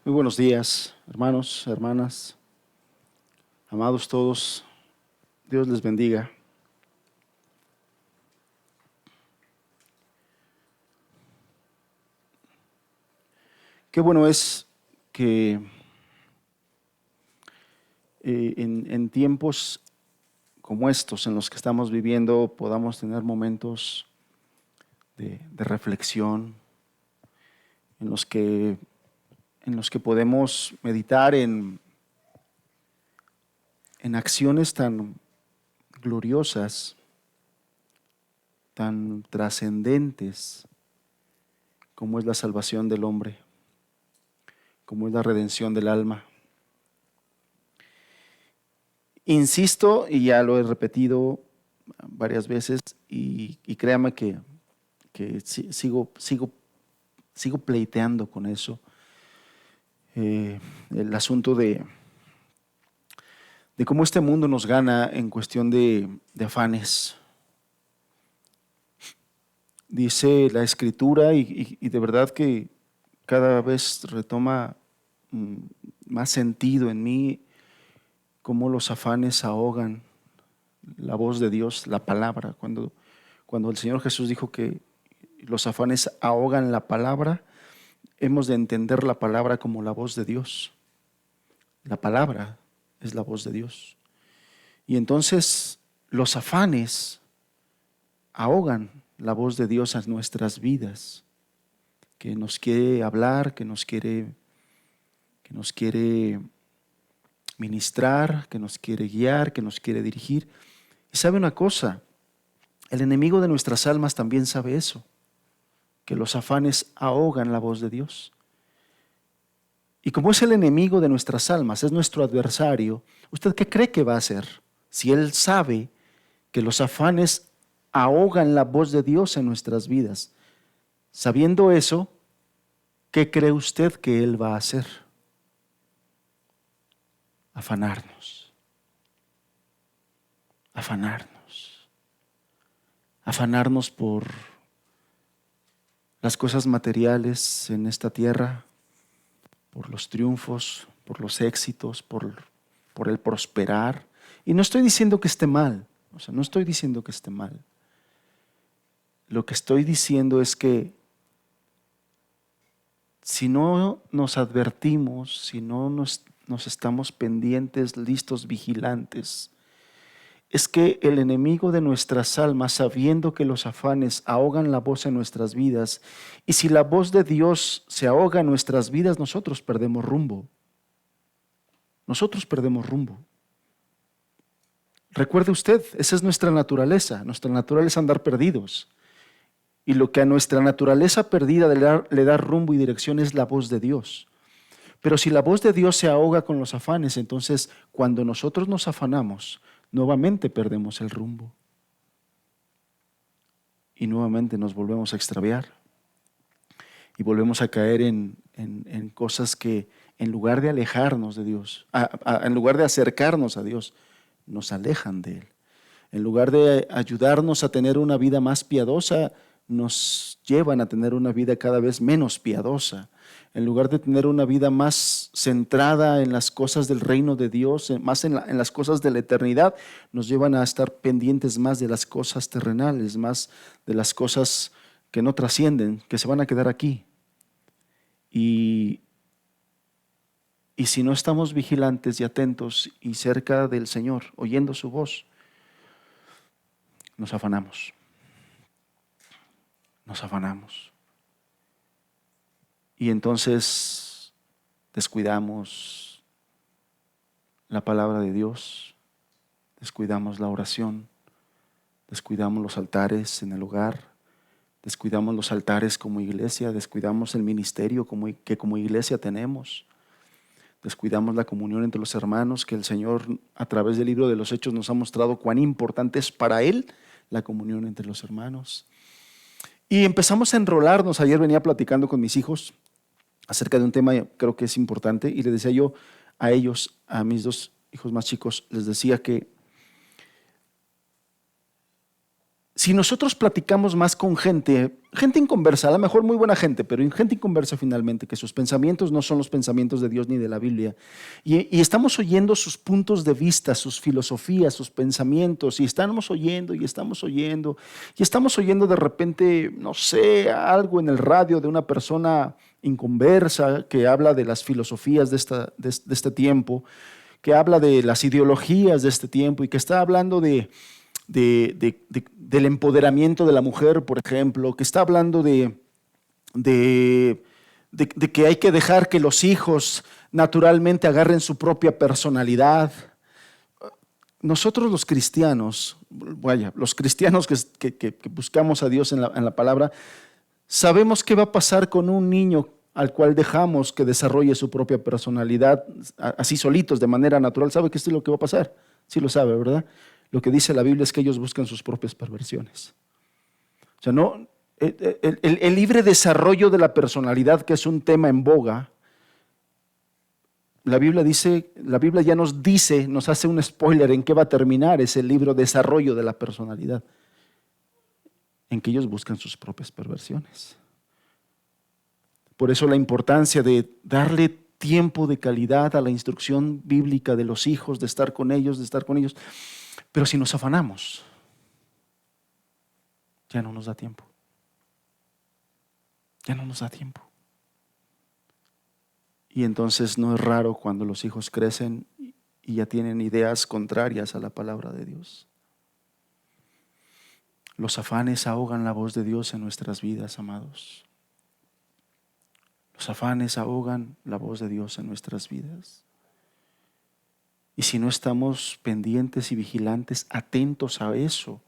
Muy buenos días, hermanos, hermanas, amados todos. Dios les bendiga. Qué bueno es que en tiempos como estos en los que estamos viviendo podamos tener momentos de reflexión, en los que podemos meditar en acciones tan gloriosas, tan trascendentes como es la salvación del hombre, como es la redención del alma. Insisto, y ya lo he repetido varias veces, y créame que sigo pleiteando con eso, el asunto de cómo este mundo nos gana en cuestión de afanes. Dice la Escritura, y de verdad que cada vez retoma más sentido en mí, cómo los afanes ahogan la voz de Dios, la palabra. Cuando el Señor Jesús dijo que los afanes ahogan la palabra, hemos de entender la palabra como la voz de Dios. La palabra es la voz de Dios. Y entonces los afanes ahogan la voz de Dios en nuestras vidas, que nos quiere hablar, que nos quiere ministrar, que nos quiere guiar, que nos quiere dirigir. Y sabe una cosa, el enemigo de nuestras almas también sabe eso, que los afanes ahogan la voz de Dios. Y como es el enemigo de nuestras almas, es nuestro adversario, ¿usted qué cree que va a hacer? Si él sabe que los afanes ahogan la voz de Dios en nuestras vidas, sabiendo eso, ¿qué cree usted que él va a hacer? Afanarnos, afanarnos, afanarnos por las cosas materiales en esta tierra, por los triunfos, por los éxitos, por el prosperar. Y no estoy diciendo que esté mal, no estoy diciendo que esté mal. Lo que estoy diciendo es que si no nos advertimos, si no nos estamos pendientes, listos, vigilantes, es que el enemigo de nuestras almas, sabiendo que los afanes ahogan la voz en nuestras vidas, y si la voz de Dios se ahoga en nuestras vidas, nosotros perdemos rumbo. Nosotros perdemos rumbo. Recuerde usted, esa es nuestra naturaleza es andar perdidos. Y lo que a nuestra naturaleza perdida le da rumbo y dirección es la voz de Dios. Pero si la voz de Dios se ahoga con los afanes, entonces cuando nosotros nos afanamos, nuevamente perdemos el rumbo. Y nuevamente nos volvemos a extraviar. Y volvemos a caer en cosas que en lugar de alejarnos de Dios, en lugar de acercarnos a Dios, nos alejan de Él. En lugar de ayudarnos a tener una vida más piadosa, nos llevan a tener una vida cada vez menos piadosa. En lugar de tener una vida más centrada en las cosas del reino de Dios, más en las cosas de la eternidad, nos llevan a estar pendientes más de las cosas terrenales, más de las cosas que no trascienden, que se van a quedar aquí. Y si no estamos vigilantes y atentos y cerca del Señor, oyendo su voz, nos afanamos. Nos afanamos. Y entonces descuidamos la palabra de Dios, descuidamos la oración, descuidamos los altares en el hogar, descuidamos los altares como iglesia, descuidamos el ministerio que como iglesia tenemos, descuidamos la comunión entre los hermanos, que el Señor a través del libro de los Hechos nos ha mostrado cuán importante es para Él la comunión entre los hermanos. Y empezamos a enrolarnos. Ayer venía platicando con mis hijos acerca de un tema que creo que es importante, y les decía yo a ellos, a mis dos hijos más chicos, les decía que si nosotros platicamos más con gente inconversa, a lo mejor muy buena gente, pero gente inconversa finalmente, que sus pensamientos no son los pensamientos de Dios ni de la Biblia, y estamos oyendo sus puntos de vista, sus filosofías, sus pensamientos, y estamos oyendo de repente, no sé, algo en el radio de una persona inconversa que habla de las filosofías de este tiempo, que habla de las ideologías de este tiempo y que está hablando del empoderamiento de la mujer, por ejemplo, que está hablando de que hay que dejar que los hijos naturalmente agarren su propia personalidad. Nosotros los cristianos, los cristianos que buscamos a Dios en la palabra, sabemos qué va a pasar con un niño al cual dejamos que desarrolle su propia personalidad así solitos, de manera natural. ¿Sabe qué es lo que va a pasar? Sí lo sabe, ¿verdad? Lo que dice la Biblia es que ellos buscan sus propias perversiones. O sea, no, el libre desarrollo de la personalidad, que es un tema en boga, la Biblia ya nos dice, nos hace un spoiler en qué va a terminar ese libre desarrollo de la personalidad, en que ellos buscan sus propias perversiones. Por eso la importancia de darle tiempo de calidad a la instrucción bíblica de los hijos, de estar con ellos. Pero si nos afanamos, ya no nos da tiempo. Ya no nos da tiempo. Y entonces no es raro cuando los hijos crecen y ya tienen ideas contrarias a la palabra de Dios. Los afanes ahogan la voz de Dios en nuestras vidas, amados. Los afanes ahogan la voz de Dios en nuestras vidas. Y si no estamos pendientes y vigilantes, atentos a eso,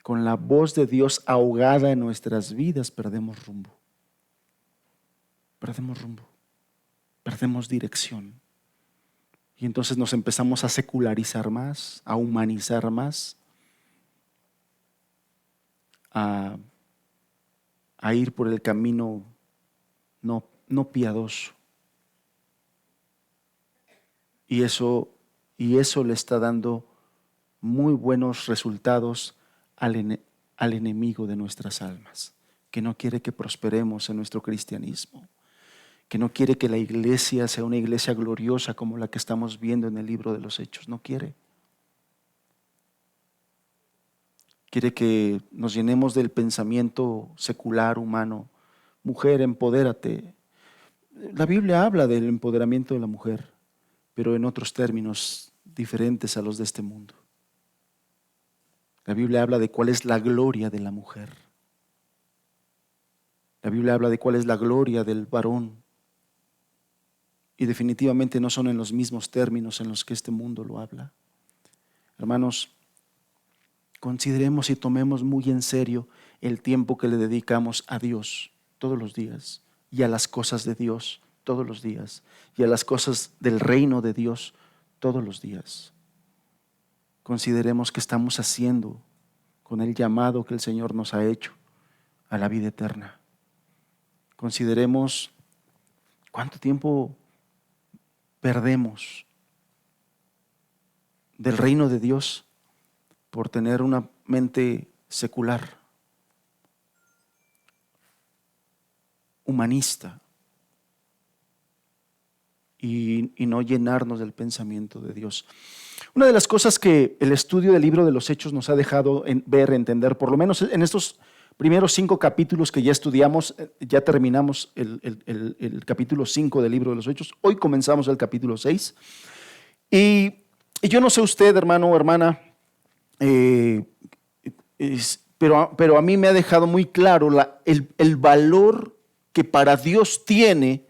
con la voz de Dios ahogada en nuestras vidas, perdemos rumbo. Perdemos dirección. Y entonces nos empezamos a secularizar más, a humanizar más, a ir por el camino no piadoso. Y eso le está dando muy buenos resultados al enemigo de nuestras almas, que no quiere que prosperemos en nuestro cristianismo, que no quiere que la iglesia sea una iglesia gloriosa como la que estamos viendo en el libro de los Hechos. No quiere. Quiere que nos llenemos del pensamiento secular, humano. Mujer, empodérate. La Biblia habla del empoderamiento de la mujer, pero en otros términos diferentes a los de este mundo. La Biblia habla de cuál es la gloria de la mujer. La Biblia habla de cuál es la gloria del varón. Y definitivamente no son en los mismos términos en los que este mundo lo habla. Hermanos, consideremos y tomemos muy en serio el tiempo que le dedicamos a Dios todos los días, y a las cosas de Dios todos los días, y a las cosas del reino de Dios todos los días. Consideremos qué estamos haciendo con el llamado que el Señor nos ha hecho a la vida eterna. Consideremos cuánto tiempo perdemos del reino de Dios por tener una mente secular, humanista, y no llenarnos del pensamiento de Dios. Una de las cosas que el estudio del libro de los Hechos nos ha dejado ver, entender, por lo menos en estos primeros 5 capítulos que ya estudiamos, ya terminamos el capítulo 5 del libro de los Hechos, hoy comenzamos el capítulo 6, y yo no sé usted, hermano o hermana, pero a mí me ha dejado muy claro el valor que para Dios tiene,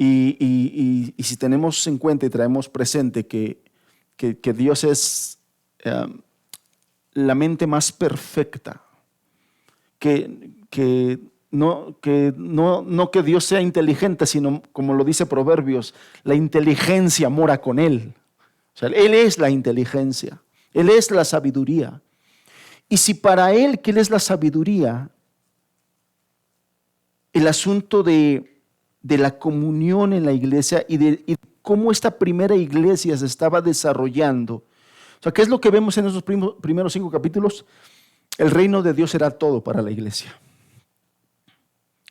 y si tenemos en cuenta y traemos presente que Dios es la mente más perfecta, que no que Dios sea inteligente, sino como lo dice Proverbios, la inteligencia mora con Él. O sea, Él es la inteligencia, Él es la sabiduría. Y si para Él, que Él es la sabiduría, el asunto de la comunión en la iglesia y cómo esta primera iglesia se estaba desarrollando, O sea, ¿qué es lo que vemos en esos primeros 5 capítulos? El reino de Dios era todo para la iglesia.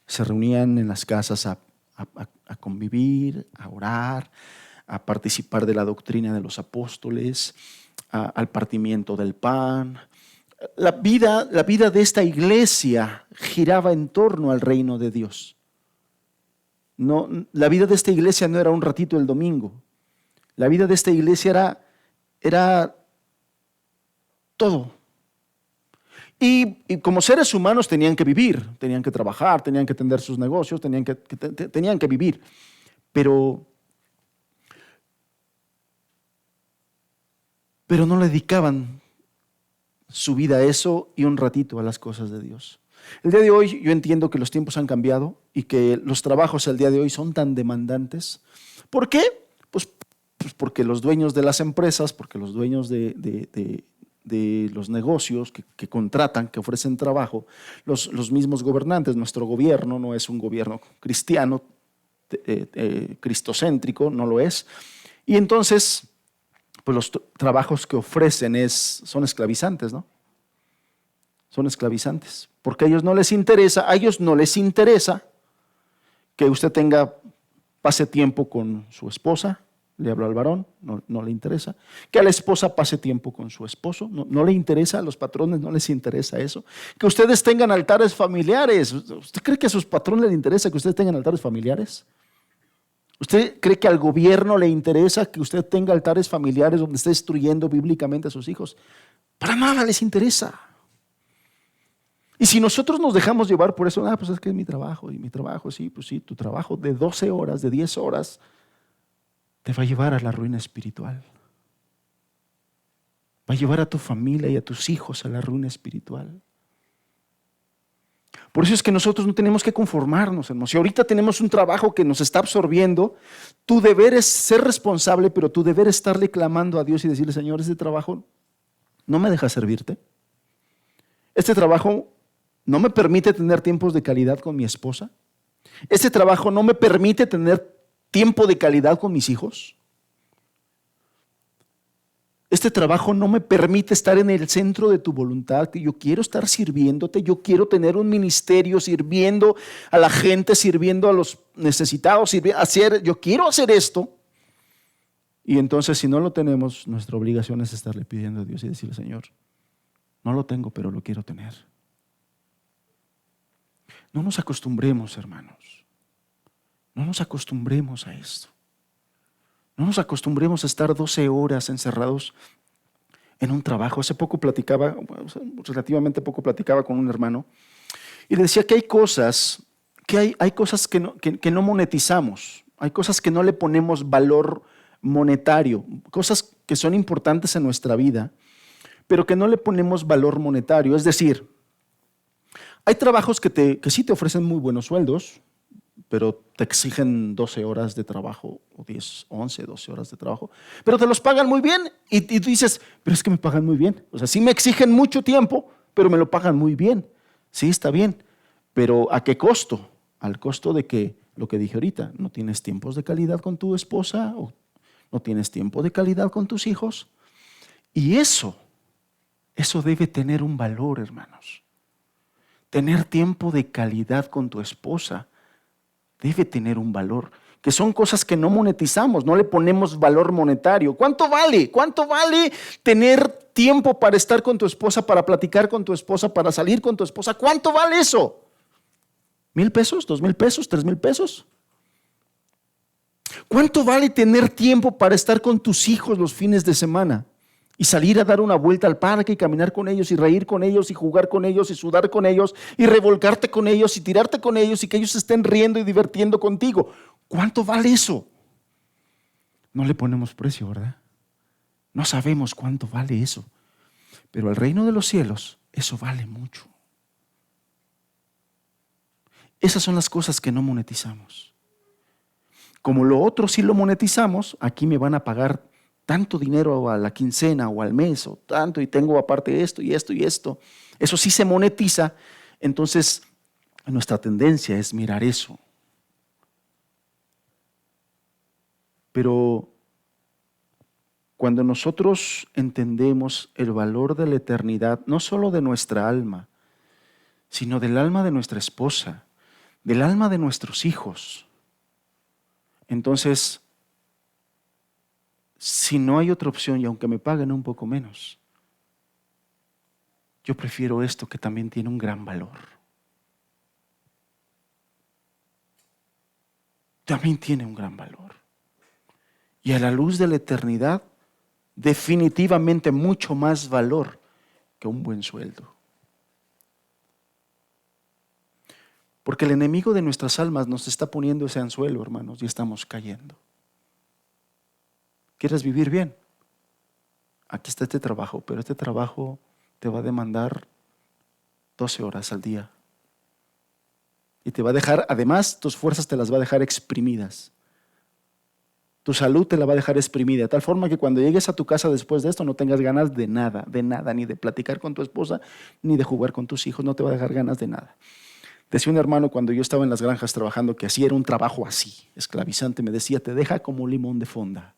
Se reunían en las casas a convivir, a orar, a participar de la doctrina de los apóstoles, al partimiento del pan. La vida de esta iglesia giraba en torno al reino de Dios. No, la vida de esta iglesia no era un ratito el domingo. La vida de esta iglesia era todo. Y como seres humanos tenían que vivir, tenían que trabajar, tenían que atender sus negocios, tenían que vivir. Pero no le dedicaban su vida a eso y un ratito a las cosas de Dios. El día de hoy yo entiendo que los tiempos han cambiado y que los trabajos el día de hoy son tan demandantes. ¿Por qué? Pues porque los dueños de las empresas, porque los dueños de los negocios que contratan, que ofrecen trabajo, los mismos gobernantes, nuestro gobierno no es un gobierno cristiano, cristocéntrico, no lo es. Y entonces, pues los trabajos que ofrecen son esclavizantes, ¿no? Son esclavizantes, porque a ellos no les interesa que usted pase tiempo con su esposa, le hablo al varón, no le interesa, que a la esposa pase tiempo con su esposo, no le interesa, a los patrones no les interesa eso, que ustedes tengan altares familiares. ¿Usted cree que a sus patrones les interesa que ustedes tengan altares familiares? ¿Usted cree que al gobierno le interesa que usted tenga altares familiares donde esté destruyendo bíblicamente a sus hijos? Para nada les interesa. Y si nosotros nos dejamos llevar por eso, pues es que es mi trabajo, sí, pues sí, tu trabajo de 12 horas, de 10 horas, te va a llevar a la ruina espiritual. Va a llevar a tu familia y a tus hijos a la ruina espiritual. Por eso es que nosotros no tenemos que conformarnos, hermanos. Si ahorita tenemos un trabajo que nos está absorbiendo, tu deber es ser responsable, pero tu deber es estarle clamando a Dios y decirle: Señor, este trabajo no me deja servirte. Este trabajo no me permite tener tiempos de calidad con mi esposa. Este trabajo no me permite tener tiempo de calidad con mis hijos. Este trabajo no me permite estar en el centro de tu voluntad, que yo quiero estar sirviéndote, yo quiero tener un ministerio sirviendo a la gente, sirviendo a los necesitados, yo quiero hacer esto. Y entonces, si no lo tenemos, nuestra obligación es estarle pidiendo a Dios y decirle: Señor, no lo tengo, pero lo quiero tener. No nos acostumbremos, hermanos. No nos acostumbremos a esto. No nos acostumbremos a estar 12 horas encerrados en un trabajo. Hace poco relativamente poco platicaba con un hermano y le decía que hay cosas que no monetizamos, hay cosas que no le ponemos valor monetario, cosas que son importantes en nuestra vida, pero que no le ponemos valor monetario. Es decir, hay trabajos que sí te ofrecen muy buenos sueldos, pero te exigen 12 horas de trabajo, o 10, 11, 12 horas de trabajo, pero te los pagan muy bien, y tú dices: pero es que me pagan muy bien. O sea, sí me exigen mucho tiempo, pero me lo pagan muy bien. Sí, está bien, pero ¿a qué costo? Al costo de que, lo que dije ahorita, no tienes tiempos de calidad con tu esposa, o no tienes tiempo de calidad con tus hijos. Y eso debe tener un valor, hermanos. Tener tiempo de calidad con tu esposa debe tener un valor, que son cosas que no monetizamos, no le ponemos valor monetario. ¿Cuánto vale? ¿Cuánto vale tener tiempo para estar con tu esposa, para platicar con tu esposa, para salir con tu esposa? ¿Cuánto vale eso? ¿1,000 pesos? ¿2,000 pesos? ¿3,000 pesos? ¿Cuánto vale tener tiempo para estar con tus hijos los fines de semana? Y salir a dar una vuelta al parque y caminar con ellos y reír con ellos y jugar con ellos y sudar con ellos y revolcarte con ellos y tirarte con ellos y que ellos estén riendo y divirtiendo contigo. ¿Cuánto vale eso? No le ponemos precio, ¿verdad? No sabemos cuánto vale eso. Pero al reino de los cielos, eso vale mucho. Esas son las cosas que no monetizamos. Como lo otro sí lo monetizamos, aquí me van a pagar tanto dinero a la quincena o al mes o tanto, y tengo aparte esto y esto y esto. Eso sí se monetiza. Entonces, nuestra tendencia es mirar eso. Pero Cuando nosotros entendemos el valor de la eternidad, no solo de nuestra alma, sino del alma de nuestra esposa, del alma de nuestros hijos, entonces, si no hay otra opción y aunque me paguen un poco menos, yo prefiero esto que también tiene un gran valor. También tiene un gran valor. Y a la luz de la eternidad, definitivamente mucho más valor que un buen sueldo. Porque el enemigo de nuestras almas nos está poniendo ese anzuelo, hermanos, y estamos cayendo. ¿Quieres vivir bien? Aquí está este trabajo, pero este trabajo te va a demandar 12 horas al día. Y te va a dejar, además, tus fuerzas te las va a dejar exprimidas. Tu salud te la va a dejar exprimida, de tal forma que cuando llegues a tu casa después de esto no tengas ganas de nada, ni de platicar con tu esposa, ni de jugar con tus hijos, no te va a dejar ganas de nada. Decía un hermano cuando yo estaba en las granjas trabajando que así era un trabajo así, esclavizante, me decía, te deja como un limón de fonda.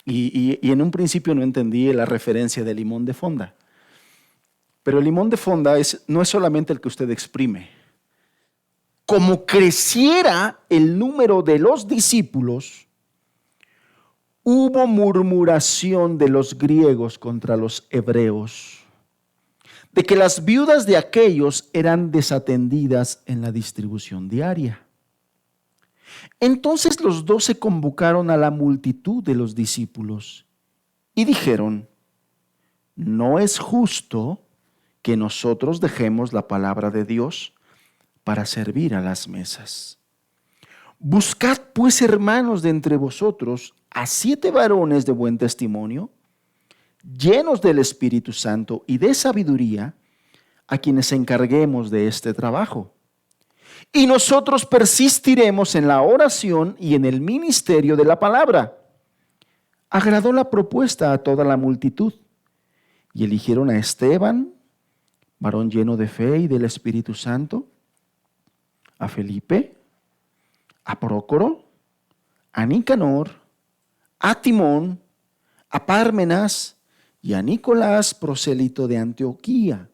Y en un principio no entendí la referencia de limón de fonda. Pero el limón de fonda no es solamente el que usted exprime. Como creciera el número de los discípulos, hubo murmuración de los griegos contra los hebreos, de que las viudas de aquellos eran desatendidas en la distribución diaria. Entonces los 12 convocaron a la multitud de los discípulos y dijeron, no es justo que nosotros dejemos la palabra de Dios para servir a las mesas. Buscad pues, hermanos, de entre vosotros a 7 varones de buen testimonio, llenos del Espíritu Santo y de sabiduría, a quienes encarguemos de este trabajo. Y nosotros persistiremos en la oración y en el ministerio de la palabra. Agradó la propuesta a toda la multitud, y eligieron a Esteban, varón lleno de fe y del Espíritu Santo, a Felipe, a Prócoro, a Nicanor, a Timón, a Pármenas y a Nicolás, prosélito de Antioquía,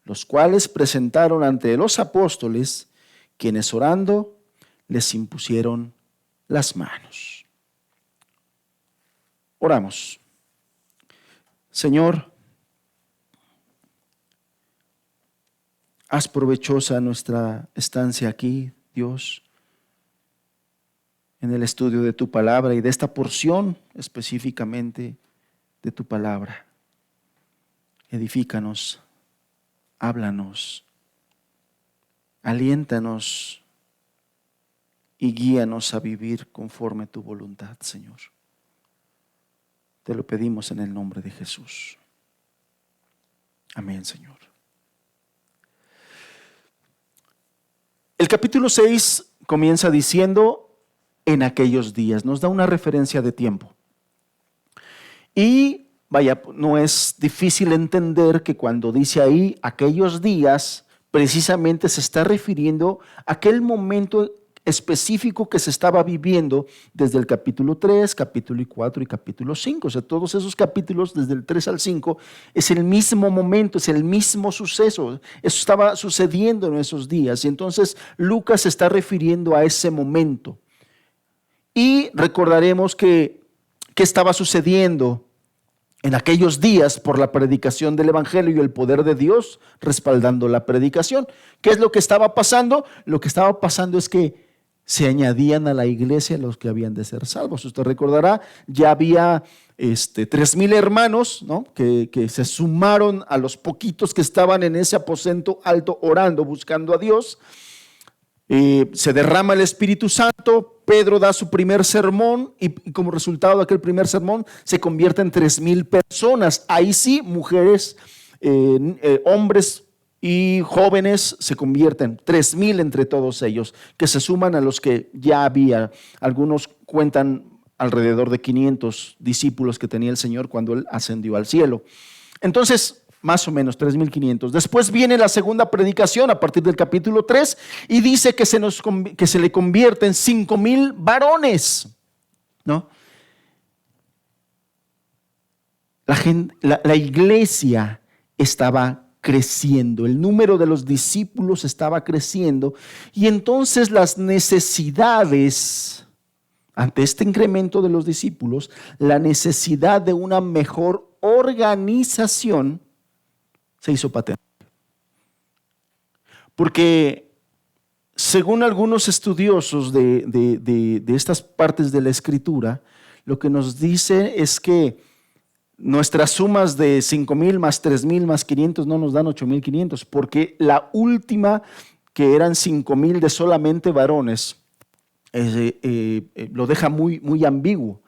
los cuales presentaron ante los apóstoles, quienes orando les impusieron las manos. Oramos. Señor, haz provechosa nuestra estancia aquí, Dios, en el estudio de tu palabra y de esta porción específicamente de tu palabra. Edifícanos, háblanos, aliéntanos y guíanos a vivir conforme a tu voluntad, Señor. Te lo pedimos en el nombre de Jesús. Amén, Señor. El capítulo 6 comienza diciendo en aquellos días, nos da una referencia de tiempo. Y vaya, no es difícil entender que cuando dice ahí aquellos días, precisamente se está refiriendo a aquel momento específico que se estaba viviendo desde el capítulo 3, capítulo 4 y capítulo 5. O sea, todos esos capítulos desde el 3 al 5 es el mismo momento, es el mismo suceso. Eso estaba sucediendo en esos días y entonces Lucas se está refiriendo a ese momento. Y recordaremos que estaba sucediendo en aquellos días por la predicación del Evangelio y el poder de Dios respaldando la predicación. ¿Qué es lo que estaba pasando? Lo que estaba pasando es que se añadían a la iglesia los que habían de ser salvos. Usted recordará, ya había 3,000 hermanos, ¿no? que se sumaron a los poquitos que estaban en ese aposento alto orando, buscando a Dios. Se derrama el Espíritu Santo, Pedro da su primer sermón y como resultado de aquel primer sermón se convierte en 3,000 personas. Ahí sí, mujeres, hombres y jóvenes se convierten, 3,000 entre todos ellos, que se suman a los que ya había. Algunos cuentan alrededor de 500 discípulos que tenía el Señor cuando Él ascendió al cielo. Entonces, más o menos 3,500. Después viene la segunda predicación a partir del capítulo 3 y dice que se le convierten 5,000 varones. ¿no? La iglesia estaba creciendo, el número de los discípulos estaba creciendo y entonces las necesidades, ante este incremento de los discípulos, la necesidad de una mejor organización se hizo patente. Porque según algunos estudiosos de estas partes de la Escritura, lo que nos dice es que nuestras sumas de 5,000 más 3,000 más 500 no nos dan 8,500, porque la última, que eran 5,000 de solamente varones, lo deja muy, muy ambiguo.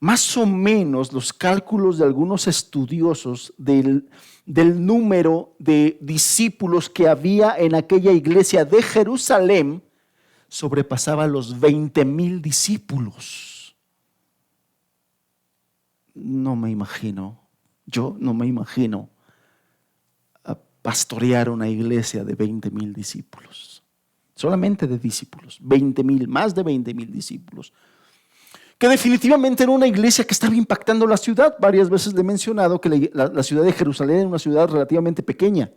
Más o menos los cálculos de algunos estudiosos del número de discípulos que había en aquella iglesia de Jerusalén sobrepasaba los 20,000 discípulos. No me imagino, yo no me imagino pastorear una iglesia de 20,000 discípulos, solamente de discípulos, 20,000, más de 20,000 discípulos, que definitivamente era una iglesia que estaba impactando la ciudad. Varias veces le he mencionado que la ciudad de Jerusalén era una ciudad relativamente pequeña.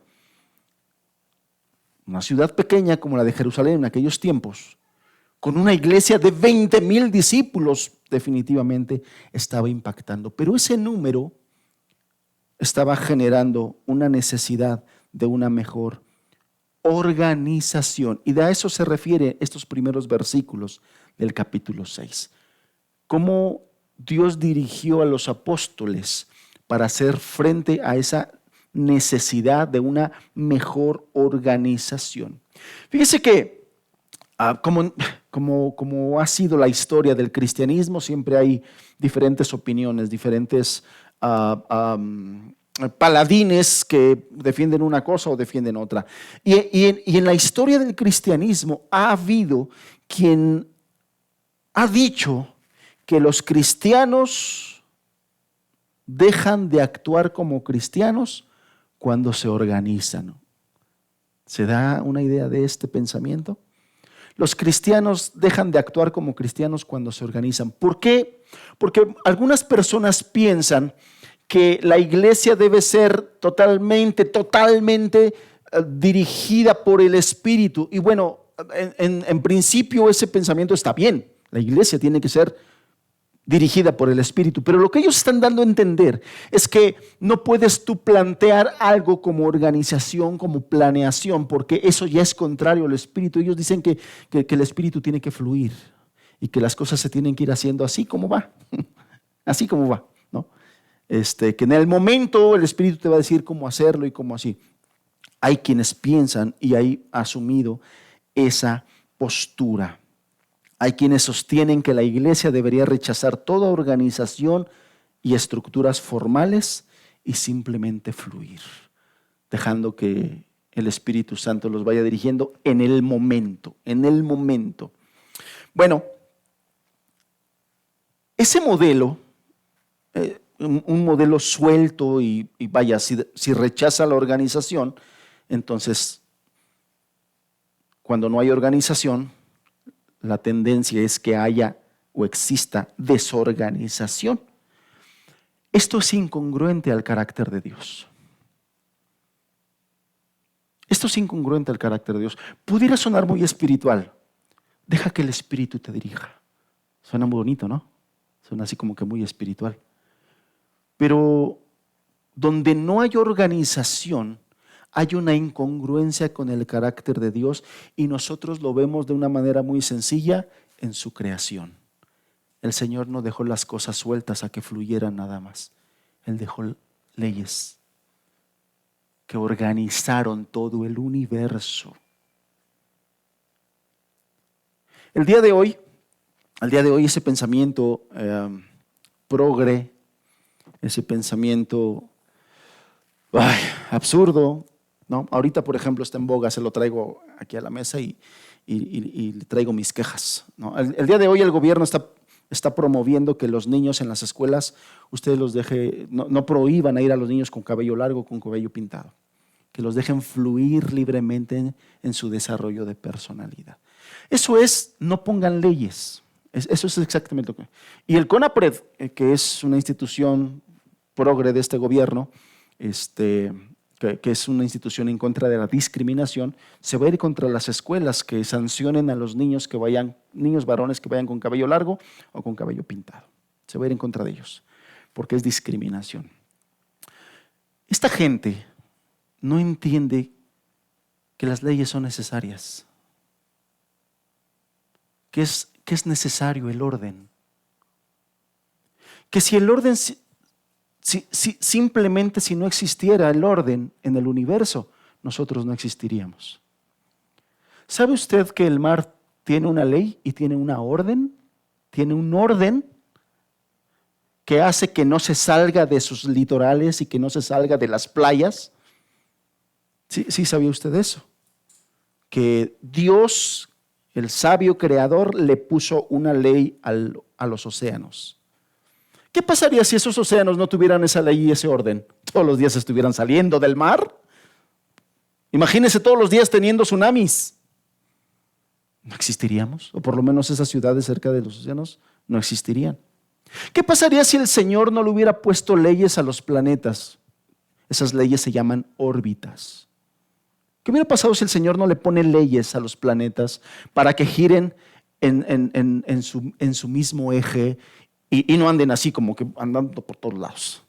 Una ciudad pequeña como la de Jerusalén en aquellos tiempos, con una iglesia de 20,000 discípulos, definitivamente estaba impactando. Pero ese número estaba generando una necesidad de una mejor organización. Y a eso se refiere estos primeros versículos del capítulo 6. Cómo Dios dirigió a los apóstoles para hacer frente a esa necesidad de una mejor organización. Fíjese que como ha sido la historia del cristianismo, siempre hay diferentes opiniones, diferentes paladines que defienden una cosa o defienden otra. Y en la historia del cristianismo ha habido quien ha dicho que los cristianos dejan de actuar como cristianos cuando se organizan. ¿Se da una idea de este pensamiento? Los cristianos dejan de actuar como cristianos cuando se organizan. ¿Por qué? Porque algunas personas piensan que la iglesia debe ser totalmente dirigida por el Espíritu. Y bueno, en principio ese pensamiento está bien. La iglesia tiene que ser dirigida por el Espíritu, pero lo que ellos están dando a entender es que no puedes tú plantear algo como organización, como planeación, porque eso ya es contrario al Espíritu. Ellos dicen que el Espíritu tiene que fluir y que las cosas se tienen que ir haciendo así como va, así como va, ¿no? Que en el momento el Espíritu te va a decir cómo hacerlo y cómo así. Hay quienes piensan y hay asumido esa postura. Hay quienes sostienen que la iglesia debería rechazar toda organización y estructuras formales y simplemente fluir, dejando que el Espíritu Santo los vaya dirigiendo en el momento, Bueno, ese modelo, un modelo suelto y vaya, si rechaza la organización, entonces cuando no hay organización, la tendencia es que haya o exista desorganización. Esto es incongruente al carácter de Dios. Pudiera sonar muy espiritual. Deja que el Espíritu te dirija. Suena muy bonito, ¿no? Suena así como que muy espiritual. Pero donde no hay organización, hay una incongruencia con el carácter de Dios y nosotros lo vemos de una manera muy sencilla en su creación. El Señor no dejó las cosas sueltas a que fluyeran nada más. Él dejó leyes que organizaron todo el universo. Al día de hoy ese pensamiento progre, ese pensamiento absurdo, ¿no? Ahorita, por ejemplo, está en boga, se lo traigo aquí a la mesa y le traigo mis quejas, ¿no? El día de hoy el gobierno está promoviendo que los niños en las escuelas, ustedes los no prohíban a ir a los niños con cabello largo, con cabello pintado, que los dejen fluir libremente en su desarrollo de personalidad. Eso es, no pongan leyes. Eso es exactamente lo que... Y el CONAPRED, que es una institución progre de este gobierno, que es una institución en contra de la discriminación, se va a ir contra las escuelas que sancionen a los niños niños varones que vayan con cabello largo o con cabello pintado. Se va a ir en contra de ellos, porque es discriminación. Esta gente no entiende que las leyes son necesarias, que es necesario el orden. Que si el orden, simplemente si no existiera el orden en el universo, nosotros no existiríamos. ¿Sabe usted que el mar tiene una ley y tiene una orden? Tiene un orden que hace que no se salga de sus litorales y que no se salga de las playas. Sí, ¿sabía usted eso? Que Dios, el sabio creador, le puso una ley a los océanos. ¿Qué pasaría si esos océanos no tuvieran esa ley y ese orden? Todos los días estuvieran saliendo del mar. Imagínese todos los días teniendo tsunamis. ¿No existiríamos? O por lo menos esas ciudades cerca de los océanos no existirían. ¿Qué pasaría si el Señor no le hubiera puesto leyes a los planetas? Esas leyes se llaman órbitas. ¿Qué hubiera pasado si el Señor no le pone leyes a los planetas para que giren en su mismo eje y no anden así como que andando por todos lados?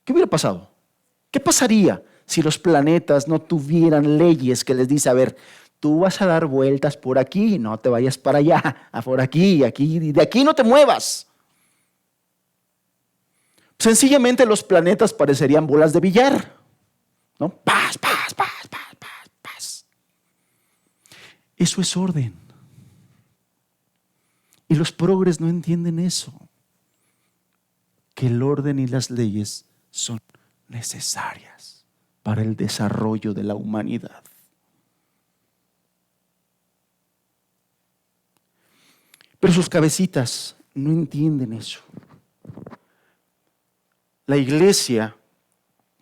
¿Qué hubiera pasado? ¿Qué pasaría si los planetas no tuvieran leyes que les dice, a ver, tú vas a dar vueltas por aquí, no te vayas para allá, por aquí, de aquí no te muevas? Sencillamente los planetas parecerían bolas de billar, ¿no? Paz, paz, paz, paz, paz, paz. Eso es orden. Y los progres no entienden eso, que el orden y las leyes son necesarias para el desarrollo de la humanidad. Pero sus cabecitas no entienden eso. La iglesia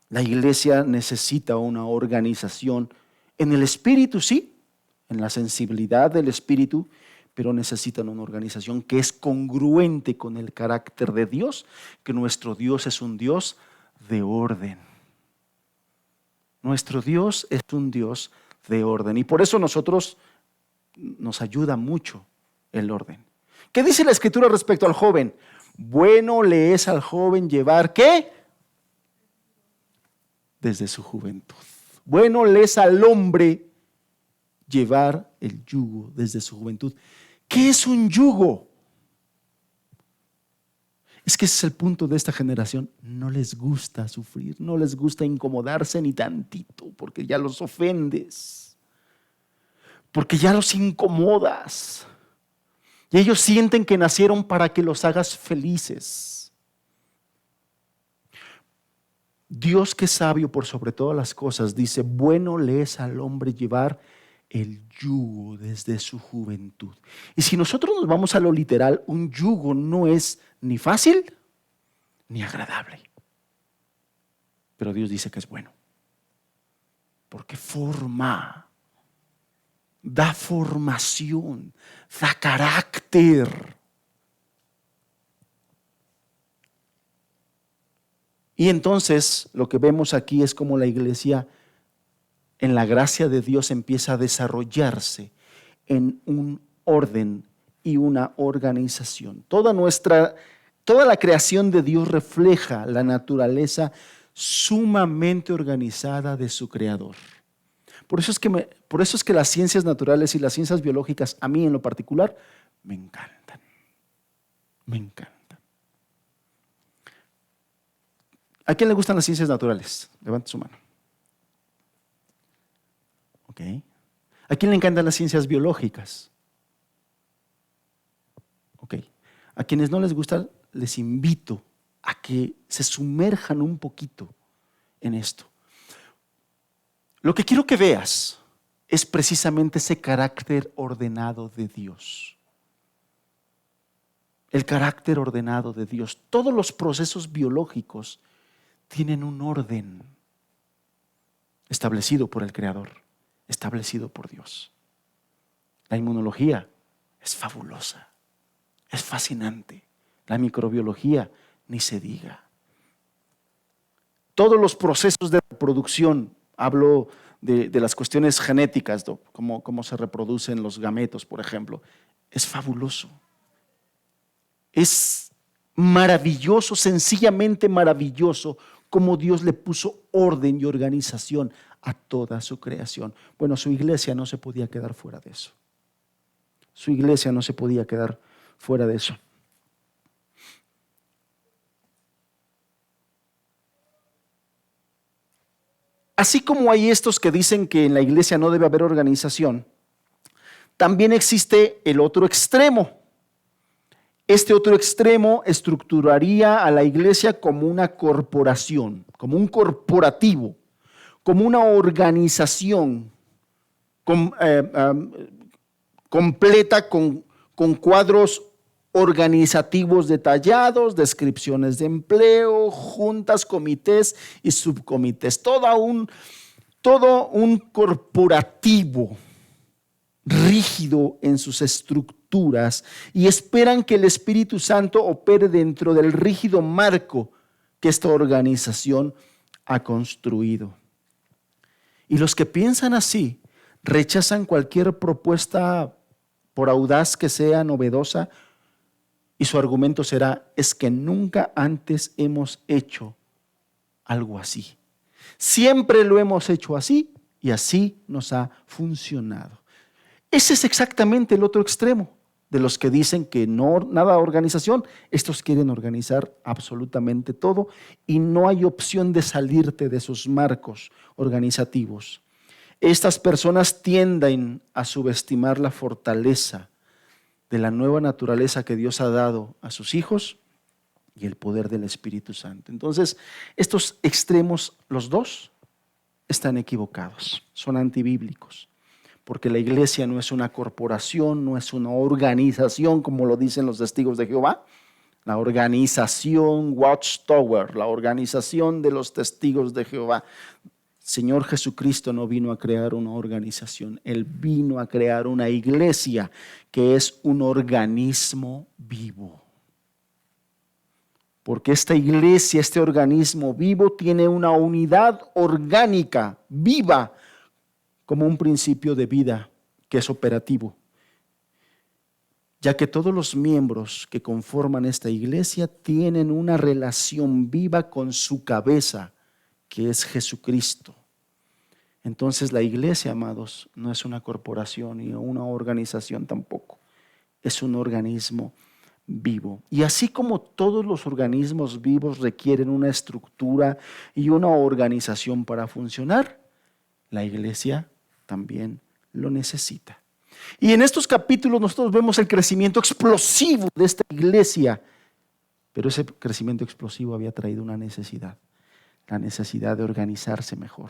necesita una organización en el espíritu, sí, en la sensibilidad del espíritu, pero necesitan una organización que es congruente con el carácter de Dios, que nuestro Dios es un Dios de orden. Nuestro Dios es un Dios de orden y por eso nos ayuda mucho el orden. ¿Qué dice la Escritura respecto al joven? Bueno le es al joven llevar, ¿qué? Desde su juventud. Bueno le es al hombre llevar el yugo desde su juventud. ¿Qué es un yugo? Es que ese es el punto de esta generación. No les gusta sufrir, no les gusta incomodarse ni tantito, porque ya los ofendes, porque ya los incomodas. Y ellos sienten que nacieron para que los hagas felices. Dios, que es sabio por sobre todas las cosas, dice, bueno le es al hombre llevar el yugo desde su juventud. Y si nosotros nos vamos a lo literal, un yugo no es ni fácil ni agradable. Pero Dios dice que es bueno, porque da formación, da carácter. Y entonces lo que vemos aquí es como la iglesia en la gracia de Dios empieza a desarrollarse en un orden y una organización. Toda la creación de Dios refleja la naturaleza sumamente organizada de su creador. Por eso es que las ciencias naturales y las ciencias biológicas, a mí en lo particular, me encantan. Me encantan. ¿A quién le gustan las ciencias naturales? Levante su mano. Ok. ¿A quién le encantan las ciencias biológicas? Ok. A quienes no les gusta, les invito a que se sumerjan un poquito en esto. Lo que quiero que veas es precisamente ese carácter ordenado de Dios. El carácter ordenado de Dios. Todos los procesos biológicos tienen un orden establecido por el Creador, establecido por Dios. La inmunología es fabulosa. Es fascinante. La microbiología, ni se diga. Todos los procesos de reproducción, hablo de las cuestiones genéticas, cómo se reproducen los gametos, por ejemplo, es fabuloso. Es maravilloso, sencillamente maravilloso, cómo Dios le puso orden y organización a toda su creación. Bueno, su iglesia no se podía quedar fuera de eso. Su iglesia no se podía quedar fuera de eso. Así como hay estos que dicen que en la iglesia no debe haber organización, también existe el otro extremo. Este otro extremo estructuraría a la iglesia como una corporación, como un corporativo, como una organización completa con cuadros organizativos detallados, descripciones de empleo, juntas, comités y subcomités. Todo un corporativo rígido en sus estructuras y esperan que el Espíritu Santo opere dentro del rígido marco que esta organización ha construido. Y los que piensan así rechazan cualquier propuesta, por audaz que sea, novedosa, y su argumento será: es que nunca antes hemos hecho algo así. Siempre lo hemos hecho así y así nos ha funcionado. Ese es exactamente el otro extremo de los que dicen que no, nada de organización. Estos quieren organizar absolutamente todo y no hay opción de salirte de esos marcos organizativos. Estas personas tienden a subestimar la fortaleza de la nueva naturaleza que Dios ha dado a sus hijos y el poder del Espíritu Santo. Entonces, estos extremos, los dos, están equivocados, son antibíblicos. Porque la iglesia no es una corporación, no es una organización, como lo dicen los testigos de Jehová. La organización Watchtower, la organización de los testigos de Jehová. Señor Jesucristo no vino a crear una organización, Él vino a crear una iglesia que es un organismo vivo. Porque esta iglesia, este organismo vivo, tiene una unidad orgánica, viva, como un principio de vida que es operativo, ya que todos los miembros que conforman esta iglesia tienen una relación viva con su cabeza, que es Jesucristo. Entonces la iglesia, amados, no es una corporación ni una organización tampoco, es un organismo vivo. Y así como todos los organismos vivos requieren una estructura y una organización para funcionar, la iglesia también lo necesita. Y en estos capítulos nosotros vemos el crecimiento explosivo de esta iglesia, pero ese crecimiento explosivo había traído una necesidad, la necesidad de organizarse mejor.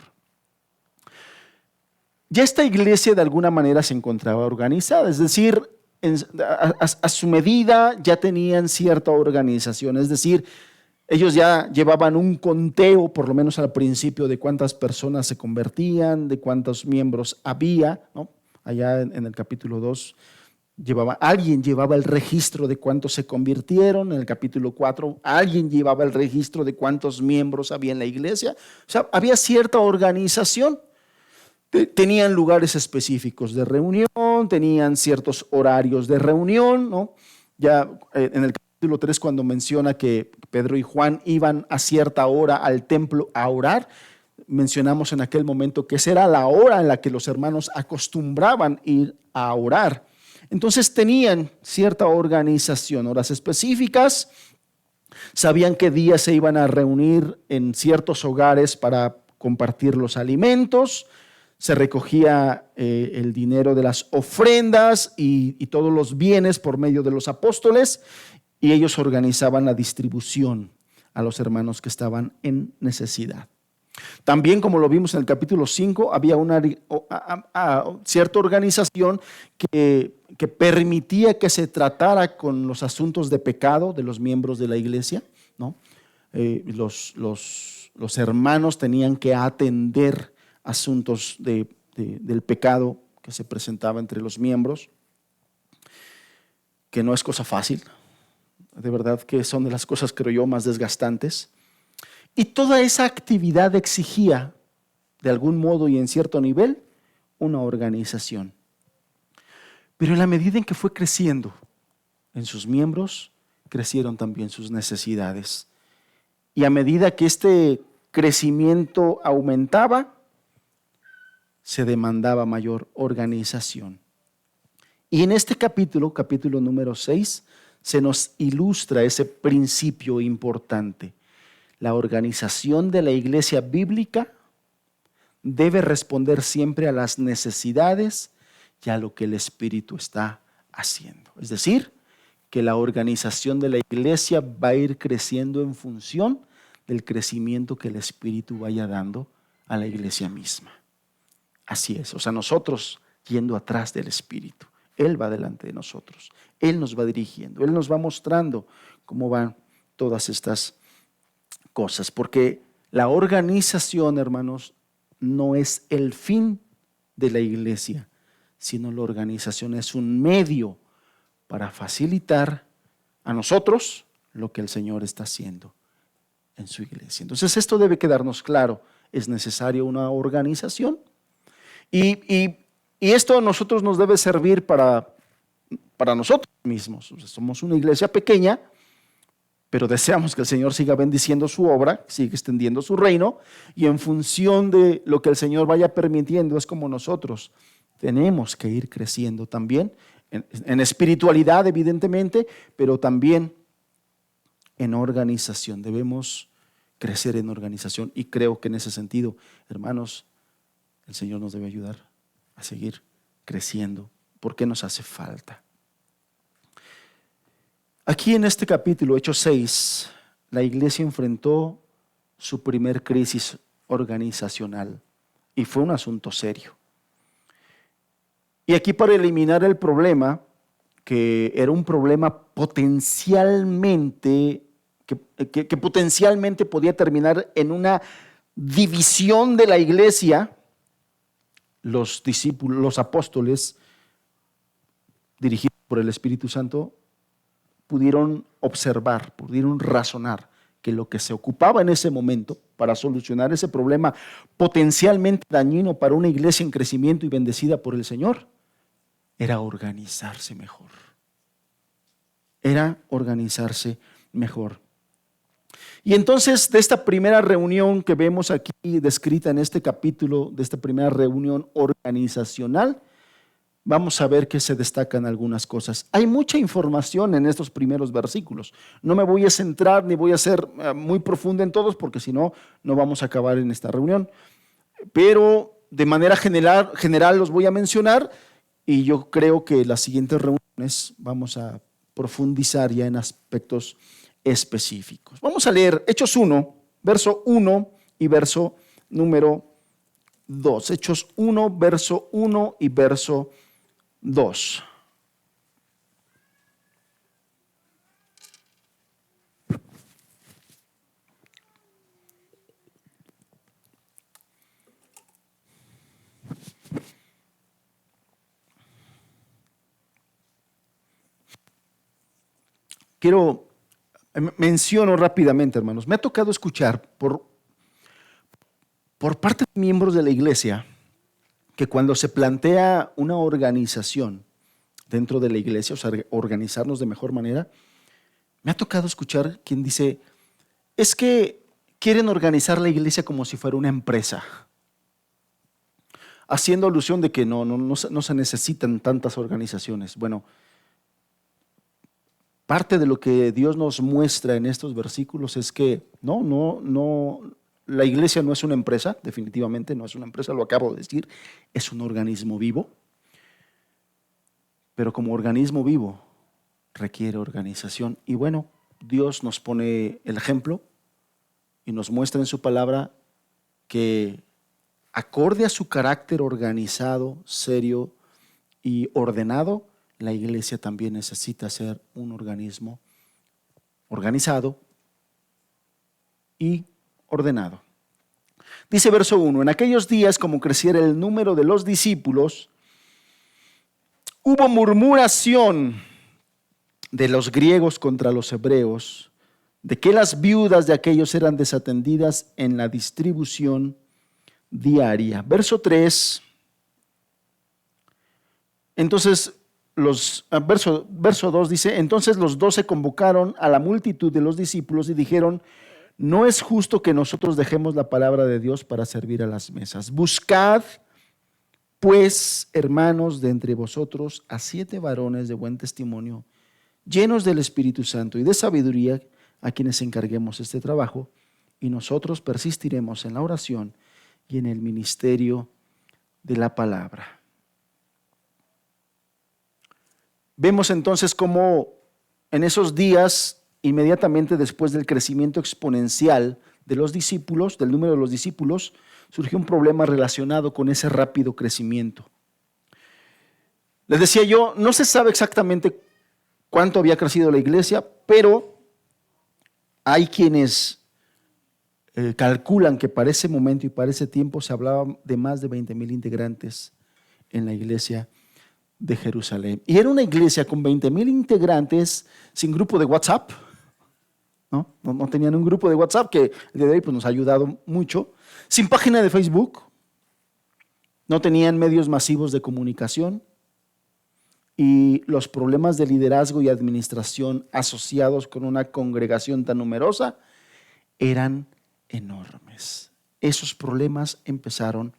Ya esta iglesia de alguna manera se encontraba organizada, es decir, a su medida ya tenían cierta organización, es decir, ellos ya llevaban un conteo, por lo menos al principio, de cuántas personas se convertían, de cuántos miembros había, ¿no? Allá en el capítulo 2, alguien llevaba el registro de cuántos se convirtieron. En el capítulo 4, alguien llevaba el registro de cuántos miembros había en la iglesia. O sea, había cierta organización. Tenían lugares específicos de reunión, tenían ciertos horarios de reunión, ¿no? Ya en el capítulo 3, cuando menciona que Pedro y Juan iban a cierta hora al templo a orar, mencionamos en aquel momento que esa era la hora en la que los hermanos acostumbraban ir a orar. Entonces tenían cierta organización, horas específicas, sabían qué días se iban a reunir en ciertos hogares para compartir los alimentos, se recogía el dinero de las ofrendas y todos los bienes por medio de los apóstoles, y ellos organizaban la distribución a los hermanos que estaban en necesidad. También, como lo vimos en el capítulo 5, había una cierta organización que permitía que se tratara con los asuntos de pecado de los miembros de la iglesia, ¿no? Los hermanos tenían que atender asuntos del pecado que se presentaba entre los miembros, que no es cosa fácil. De verdad que son de las cosas, creo yo, más desgastantes. Y toda esa actividad exigía, de algún modo y en cierto nivel, una organización. Pero en la medida en que fue creciendo en sus miembros, crecieron también sus necesidades. Y a medida que este crecimiento aumentaba, se demandaba mayor organización. Y en este capítulo, capítulo número 6, se nos ilustra ese principio importante. La organización de la iglesia bíblica debe responder siempre a las necesidades y a lo que el Espíritu está haciendo. Es decir, que la organización de la iglesia va a ir creciendo en función del crecimiento que el Espíritu vaya dando a la iglesia misma. Así es, o sea, nosotros yendo atrás del Espíritu. Él va delante de nosotros, Él nos va dirigiendo, Él nos va mostrando cómo van todas estas cosas, porque la organización, hermanos, no es el fin de la iglesia, sino la organización es un medio para facilitar a nosotros lo que el Señor está haciendo en su iglesia. Entonces esto debe quedarnos claro, es necesaria una organización y esto a nosotros nos debe servir para nosotros mismos. O sea, somos una iglesia pequeña, pero deseamos que el Señor siga bendiciendo su obra, siga extendiendo su reino, y en función de lo que el Señor vaya permitiendo es como nosotros tenemos que ir creciendo también, en espiritualidad evidentemente, pero también en organización. Debemos crecer en organización y creo que en ese sentido, hermanos, el Señor nos debe ayudar a seguir creciendo porque nos hace falta. Aquí en este capítulo, Hechos 6, la iglesia enfrentó su primer crisis organizacional y fue un asunto serio. Y aquí para eliminar el problema, que era un problema potencialmente, que potencialmente podía terminar en una división de la iglesia, los discípulos, los apóstoles, dirigidos por el Espíritu Santo, pudieron observar, pudieron razonar que lo que se ocupaba en ese momento para solucionar ese problema potencialmente dañino para una iglesia en crecimiento y bendecida por el Señor, era organizarse mejor. Era organizarse mejor. Y entonces de esta primera reunión que vemos aquí descrita en este capítulo, de esta primera reunión organizacional, vamos a ver que se destacan algunas cosas. Hay mucha información en estos primeros versículos. No me voy a centrar ni voy a ser muy profundo en todos porque si no, no vamos a acabar en esta reunión. Pero de manera general los voy a mencionar y yo creo que las siguientes reuniones vamos a profundizar ya en aspectos específicos. Vamos a leer Hechos 1, verso 1 y verso número 2. Hechos 1, verso 1 y verso 2. Menciono rápidamente, hermanos, me ha tocado escuchar por parte de miembros de la iglesia que cuando se plantea una organización dentro de la iglesia, o sea, organizarnos de mejor manera, me ha tocado escuchar quien dice, es que quieren organizar la iglesia como si fuera una empresa, haciendo alusión de que no se necesitan tantas organizaciones. Bueno, parte de lo que Dios nos muestra en estos versículos es que la iglesia no es una empresa, definitivamente no es una empresa, lo acabo de decir, es un organismo vivo, pero como organismo vivo requiere organización. Y bueno, Dios nos pone el ejemplo y nos muestra en su palabra que acorde a su carácter organizado, serio y ordenado, la iglesia también necesita ser un organismo organizado y ordenado. Dice verso 1, en aquellos días como creciera el número de los discípulos, hubo murmuración de los griegos contra los hebreos, de que las viudas de aquellos eran desatendidas en la distribución diaria. Verso 3. Entonces, verso 2 dice, entonces los 12 convocaron a la multitud de los discípulos y dijeron, no es justo que nosotros dejemos la palabra de Dios para servir a las mesas. Buscad, pues, hermanos, de entre vosotros a 7 varones de buen testimonio, llenos del Espíritu Santo y de sabiduría, a quienes encarguemos este trabajo, y nosotros persistiremos en la oración y en el ministerio de la palabra. Vemos entonces cómo en esos días, inmediatamente después del crecimiento exponencial de los discípulos, del número de los discípulos, surgió un problema relacionado con ese rápido crecimiento. Les decía yo, no se sabe exactamente cuánto había crecido la iglesia, pero hay quienes calculan que para ese momento y para ese tiempo se hablaba de más de 20,000 integrantes en la iglesia de Jerusalén. Y era una iglesia con 20,000 integrantes sin grupo de WhatsApp. No tenían un grupo de WhatsApp que el día de hoy pues, nos ha ayudado mucho. Sin página de Facebook. No tenían medios masivos de comunicación. Y los problemas de liderazgo y administración asociados con una congregación tan numerosa eran enormes. Esos problemas empezaron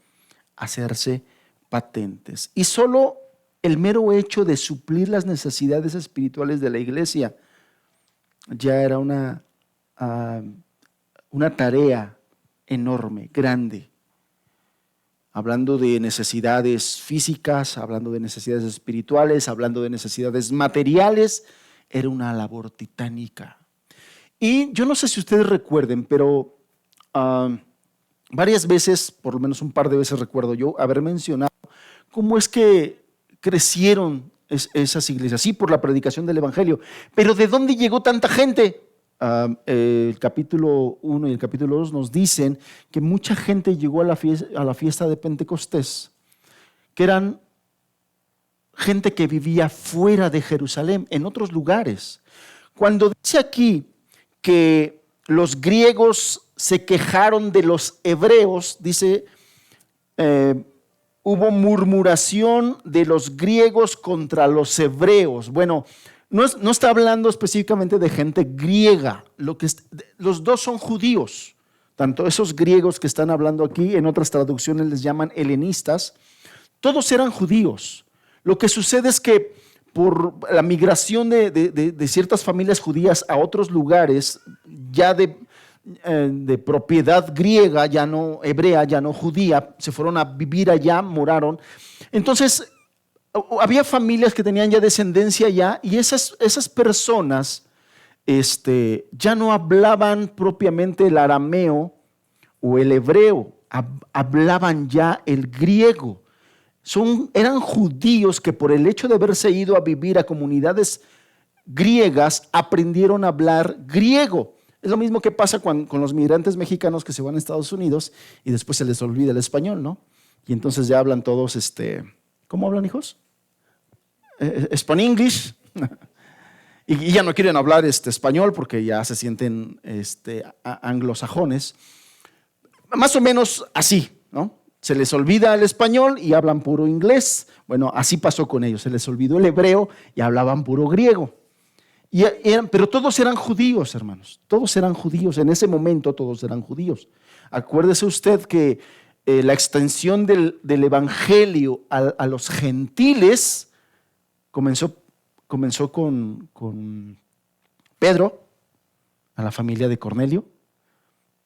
a hacerse patentes. Y solo el mero hecho de suplir las necesidades espirituales de la iglesia ya era una tarea enorme, grande. Hablando de necesidades físicas, hablando de necesidades espirituales, hablando de necesidades materiales, era una labor titánica. Y yo no sé si ustedes recuerden, pero varias veces, por lo menos un par de veces recuerdo yo haber mencionado cómo es que crecieron esas iglesias, sí, por la predicación del evangelio, pero ¿de dónde llegó tanta gente? El capítulo 1 y el capítulo 2 nos dicen que mucha gente llegó a la fiesta de Pentecostés, que eran gente que vivía fuera de Jerusalén, en otros lugares. Cuando dice aquí que los griegos se quejaron de los hebreos, dice, hubo murmuración de los griegos contra los hebreos. Bueno, no está hablando específicamente de gente griega, los dos son judíos, tanto esos griegos que están hablando aquí, en otras traducciones les llaman helenistas, todos eran judíos. Lo que sucede es que por la migración de ciertas familias judías a otros lugares, ya de propiedad griega, ya no hebrea, ya no judía, se fueron a vivir allá, moraron. Entonces, había familias que tenían ya descendencia allá y esas personas ya no hablaban propiamente el arameo o el hebreo, hablaban ya el griego. Eran judíos que por el hecho de haberse ido a vivir a comunidades griegas aprendieron a hablar griego. Es lo mismo que pasa con los migrantes mexicanos que se van a Estados Unidos y después se les olvida el español, ¿no? Y entonces ya hablan todos, ¿cómo hablan, hijos? Span-English. Y ya no quieren hablar español porque ya se sienten anglosajones. Más o menos así, ¿no? Se les olvida el español y hablan puro inglés. Bueno, así pasó con ellos. Se les olvidó el hebreo y hablaban puro griego. Pero todos eran judíos, hermanos. Todos eran judíos. En ese momento todos eran judíos. Acuérdese usted que la extensión del evangelio a los gentiles comenzó con Pedro, a la familia de Cornelio,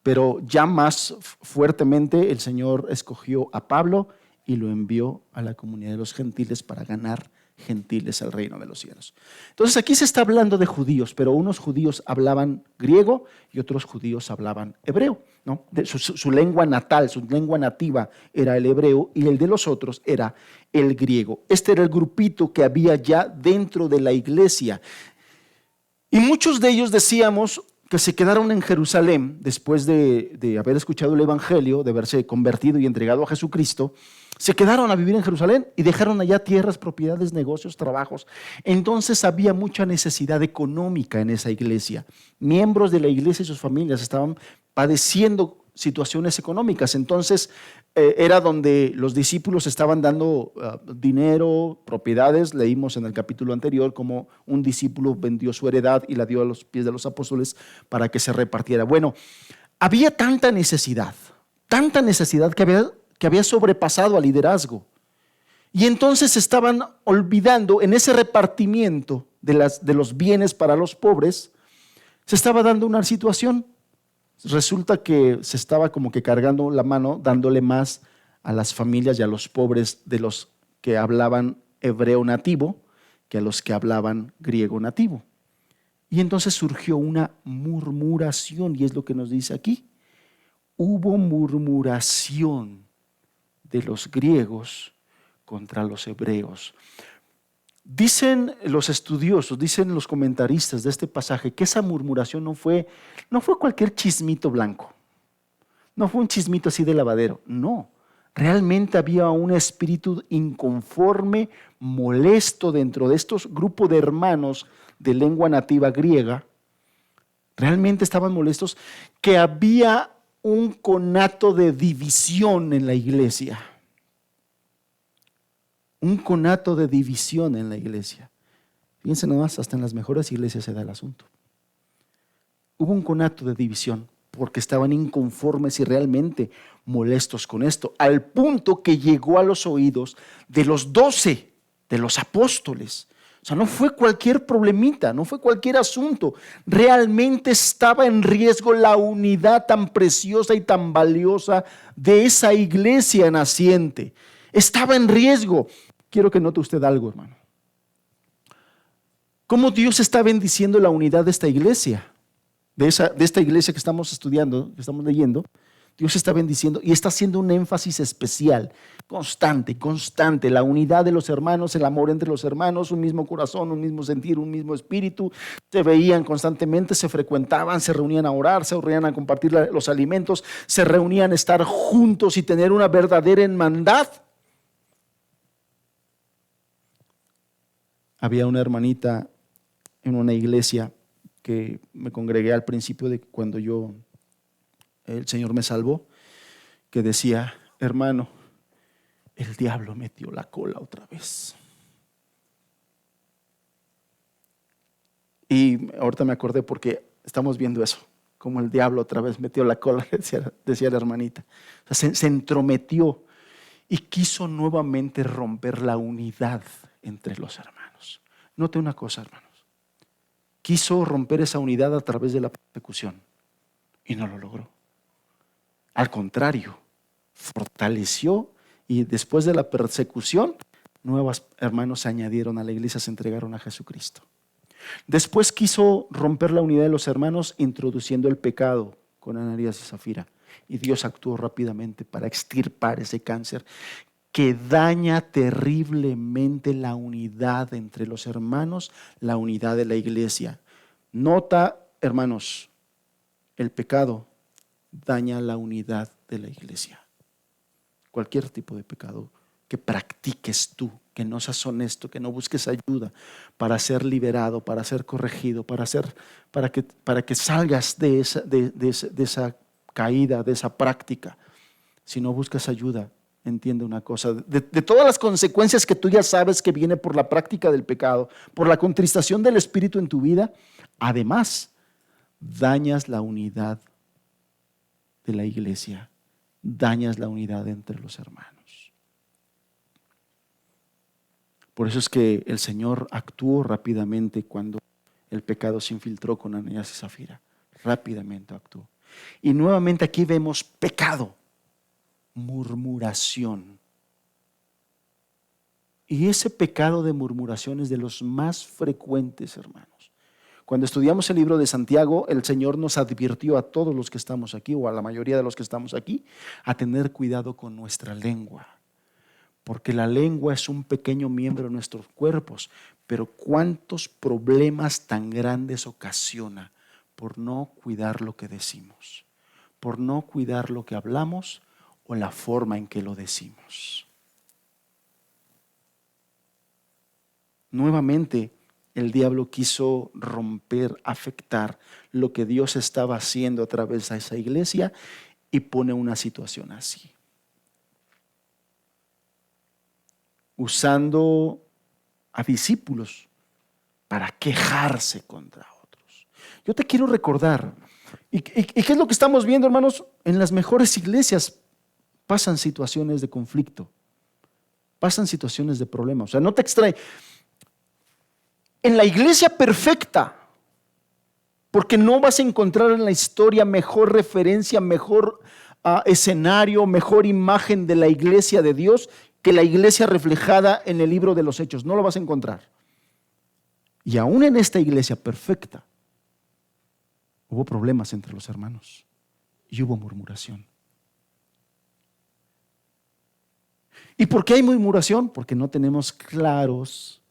pero ya más fuertemente el Señor escogió a Pablo y lo envió a la comunidad de los gentiles para ganar gentiles al reino de los cielos. Entonces aquí se está hablando de judíos, pero unos judíos hablaban griego y otros judíos hablaban hebreo, ¿no? Su lengua natal, su lengua nativa era el hebreo y el de los otros era el griego. Este era el grupito que había ya dentro de la iglesia. Y muchos de ellos decíamos que se quedaron en Jerusalén después de haber escuchado el evangelio, de haberse convertido y entregado a Jesucristo. Se quedaron a vivir en Jerusalén y dejaron allá tierras, propiedades, negocios, trabajos. Entonces había mucha necesidad económica en esa iglesia. Miembros de la iglesia y sus familias estaban padeciendo situaciones económicas. Entonces era donde los discípulos estaban dando dinero, propiedades. Leímos en el capítulo anterior cómo un discípulo vendió su heredad y la dio a los pies de los apóstoles para que se repartiera. Bueno, había tanta necesidad que había sobrepasado al liderazgo. Y entonces estaban olvidando en ese repartimiento de los bienes para los pobres, se estaba dando una situación. Resulta que se estaba como que cargando la mano, dándole más a las familias y a los pobres de los que hablaban hebreo nativo que a los que hablaban griego nativo. Y entonces surgió una murmuración, y es lo que nos dice aquí. Hubo murmuración de los griegos contra los hebreos. Dicen los estudiosos, dicen los comentaristas de este pasaje que esa murmuración no fue cualquier chismito blanco, no fue un chismito así de lavadero, no. Realmente había un espíritu inconforme, molesto dentro de estos grupos de hermanos de lengua nativa griega. Realmente estaban molestos, que había un conato de división en la iglesia. Un conato de división en la iglesia. Fíjense nomás, hasta en las mejores iglesias se da el asunto. Hubo un conato de división porque estaban inconformes y realmente molestos con esto, al punto que llegó a los oídos de los 12, de los apóstoles. O sea, no fue cualquier problemita, no fue cualquier asunto. Realmente estaba en riesgo la unidad tan preciosa y tan valiosa de esa iglesia naciente. Estaba en riesgo. Quiero que note usted algo, hermano. ¿Cómo Dios está bendiciendo la unidad de esta iglesia? De esta iglesia que estamos estudiando, que estamos leyendo. Dios está bendiciendo y está haciendo un énfasis especial, constante, la unidad de los hermanos, el amor entre los hermanos, un mismo corazón, un mismo sentir, un mismo espíritu. Se veían constantemente, se frecuentaban, se reunían a orar, se reunían a compartir los alimentos, se reunían a estar juntos y tener una verdadera hermandad. Había una hermanita en una iglesia que me congregué al principio de cuando el Señor me salvó, que decía: hermano, el diablo metió la cola otra vez. Y ahorita me acordé porque estamos viendo eso, como el diablo otra vez metió la cola, decía la hermanita. O sea, se entrometió y quiso nuevamente romper la unidad entre los hermanos. Note una cosa, hermanos. Quiso romper esa unidad a través de la persecución y no lo logró. Al contrario, fortaleció, y después de la persecución, nuevos hermanos se añadieron a la iglesia, se entregaron a Jesucristo. Después quiso romper la unidad de los hermanos introduciendo el pecado con Ananías y Zafira, y Dios actuó rápidamente para extirpar ese cáncer que daña terriblemente la unidad entre los hermanos, la unidad de la iglesia. Nota, hermanos, el pecado daña la unidad de la iglesia. Cualquier tipo de pecado que practiques tú, que no seas honesto, que no busques ayuda para ser liberado, para ser corregido, para que salgas de esa caída, de esa práctica. Si no buscas ayuda, entiende una cosa, de todas las consecuencias que tú ya sabes que viene por la práctica del pecado, por la contristación del Espíritu en tu vida, además dañas la unidad de la iglesia, dañas la unidad entre los hermanos. Por eso es que el Señor actuó rápidamente cuando el pecado se infiltró con Ananías y Zafira. Rápidamente actuó. Y nuevamente aquí vemos pecado, murmuración. Y ese pecado de murmuración es de los más frecuentes, hermanos. Cuando estudiamos el libro de Santiago, el Señor nos advirtió a todos los que estamos aquí, o a la mayoría de los que estamos aquí, a tener cuidado con nuestra lengua. Porque la lengua es un pequeño miembro de nuestros cuerpos, pero cuántos problemas tan grandes ocasiona por no cuidar lo que decimos, por no cuidar lo que hablamos o la forma en que lo decimos. nuevamente el diablo quiso romper, afectar lo que Dios estaba haciendo a través de esa iglesia y pone una situación así. Usando a discípulos para quejarse contra otros. Yo te quiero recordar, ¿y qué es lo que estamos viendo, hermanos? En las mejores iglesias pasan situaciones de conflicto, pasan situaciones de problemas. O sea, no te extrae. En la iglesia perfecta, porque no vas a encontrar en la historia mejor referencia, mejor escenario, mejor imagen de la iglesia de Dios que la iglesia reflejada en el libro de los Hechos. No lo vas a encontrar. Y aún en esta iglesia perfecta hubo problemas entre los hermanos y hubo murmuración. ¿Y por qué hay murmuración? Porque no tenemos claros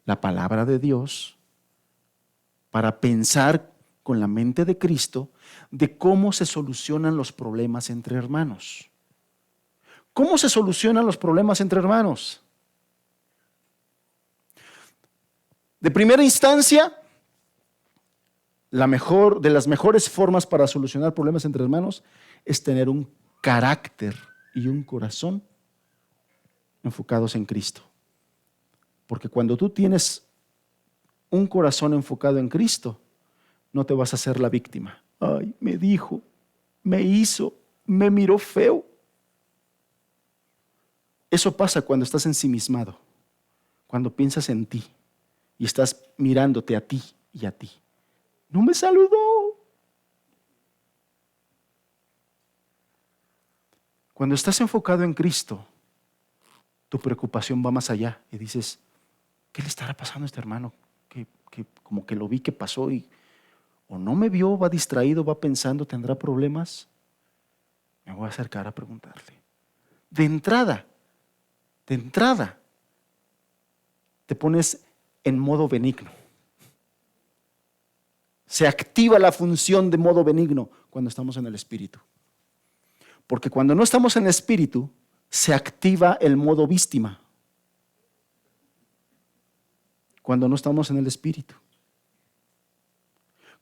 la palabra de Dios para pensar con la mente de Cristo de cómo se solucionan los problemas entre hermanos. ¿Cómo se solucionan los problemas entre hermanos? De primera instancia, de las mejores formas para solucionar problemas entre hermanos es tener un carácter y un corazón enfocados en Cristo. Porque cuando tú tienes un corazón enfocado en Cristo, no te vas a hacer la víctima. Ay, me dijo, me hizo, me miró feo. Eso pasa cuando estás ensimismado, cuando piensas en ti y estás mirándote a ti y a ti. No me saludó. Cuando estás enfocado en Cristo, tu preocupación va más allá y dices, ¿qué le estará pasando a este hermano? Que como que lo vi que pasó y o no me vio, va distraído, va pensando, tendrá problemas. Me voy a acercar a preguntarle. De entrada, te pones en modo benigno. Se activa la función de modo benigno cuando estamos en el Espíritu. Porque cuando no estamos en el Espíritu, se activa el modo víctima. Cuando no estamos en el Espíritu.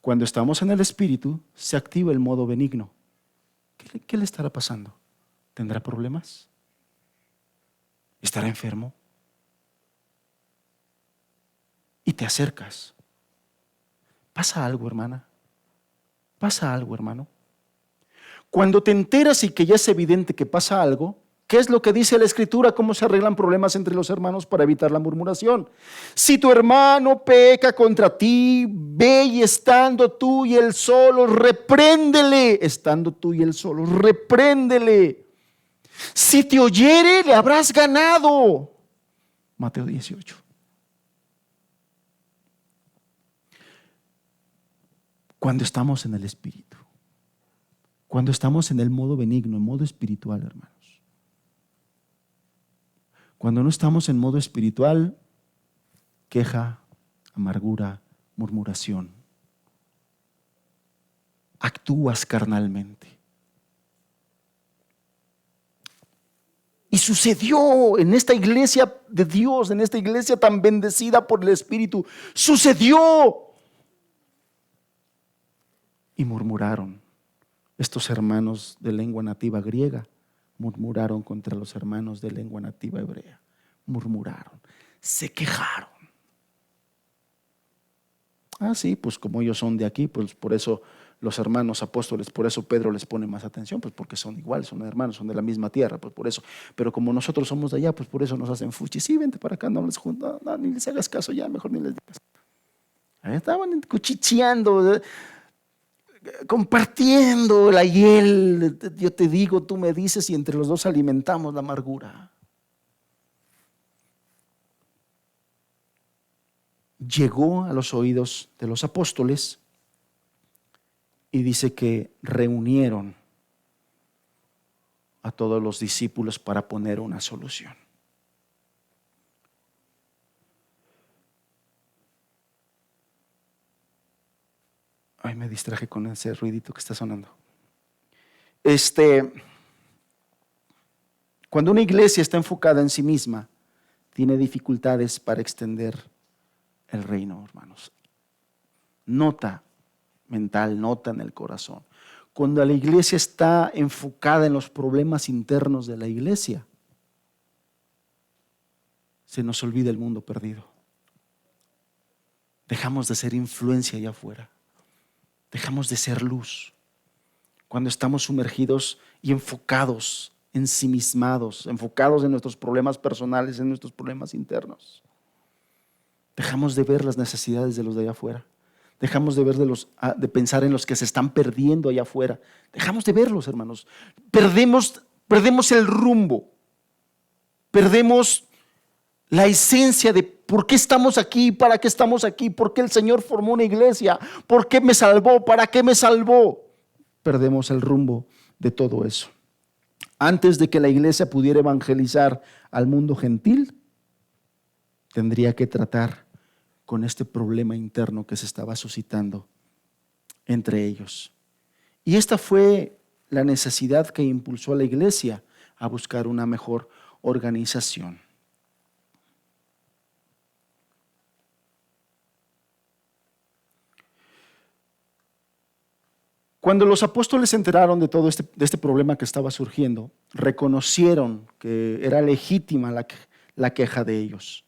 Cuando estamos en el Espíritu, se activa el modo benigno. ¿Qué le estará pasando? ¿Tendrá problemas? ¿Estará enfermo? Y te acercas. ¿Pasa algo, hermana? ¿Pasa algo, hermano? Cuando te enteras y que ya es evidente que pasa algo, ¿qué es lo que dice la Escritura? ¿Cómo se arreglan problemas entre los hermanos para evitar la murmuración? Si tu hermano peca contra ti, ve y estando tú y él solo, repréndele. Estando tú y él solo, repréndele. Si te oyere, le habrás ganado. Mateo 18. Cuando estamos en el Espíritu, cuando estamos en el modo benigno, en modo espiritual, hermanos. Cuando no estamos en modo espiritual, queja, amargura, murmuración. Actúas carnalmente. Y sucedió en esta iglesia de Dios, en esta iglesia tan bendecida por el Espíritu, sucedió. Y murmuraron. Estos hermanos de lengua nativa griega murmuraron contra los hermanos de lengua nativa hebrea. Murmuraron, se quejaron. Ah, sí, pues como ellos son de aquí, pues por eso los hermanos apóstoles, por eso Pedro les pone más atención, pues porque son iguales, son hermanos, son de la misma tierra, pues por eso. Pero como nosotros somos de allá, pues por eso nos hacen fuchi. Sí, vente para acá, no les juntas, no, ni les hagas caso ya, mejor ni les digas. Ahí estaban cuchicheando, compartiendo la hiel. Yo te digo, tú me dices, y entre los dos alimentamos la amargura. Llegó a los oídos de los apóstoles y dice que reunieron a todos los discípulos para poner una solución. Ay, me distraje con ese ruidito que está sonando. Cuando una iglesia está enfocada en sí misma, tiene dificultades para extender el reino, hermanos. Nota mental, nota en el corazón. Cuando la iglesia está enfocada en los problemas internos de la iglesia, se nos olvida el mundo perdido. Dejamos de ser influencia allá afuera. Dejamos de ser luz. Cuando estamos sumergidos y enfocados, ensimismados, enfocados en nuestros problemas personales, en nuestros problemas internos, dejamos de ver las necesidades de los de allá afuera. Dejamos de ver de pensar en los que se están perdiendo allá afuera. Dejamos de verlos, hermanos. Perdemos el rumbo. Perdemos la esencia de por qué estamos aquí, para qué estamos aquí, por qué el Señor formó una iglesia, por qué me salvó, para qué me salvó. Perdemos el rumbo de todo eso. Antes de que la iglesia pudiera evangelizar al mundo gentil, tendría que tratar con este problema interno que se estaba suscitando entre ellos. Y esta fue la necesidad que impulsó a la iglesia a buscar una mejor organización. Cuando los apóstoles se enteraron de todo este problema que estaba surgiendo, reconocieron que era legítima la queja de ellos.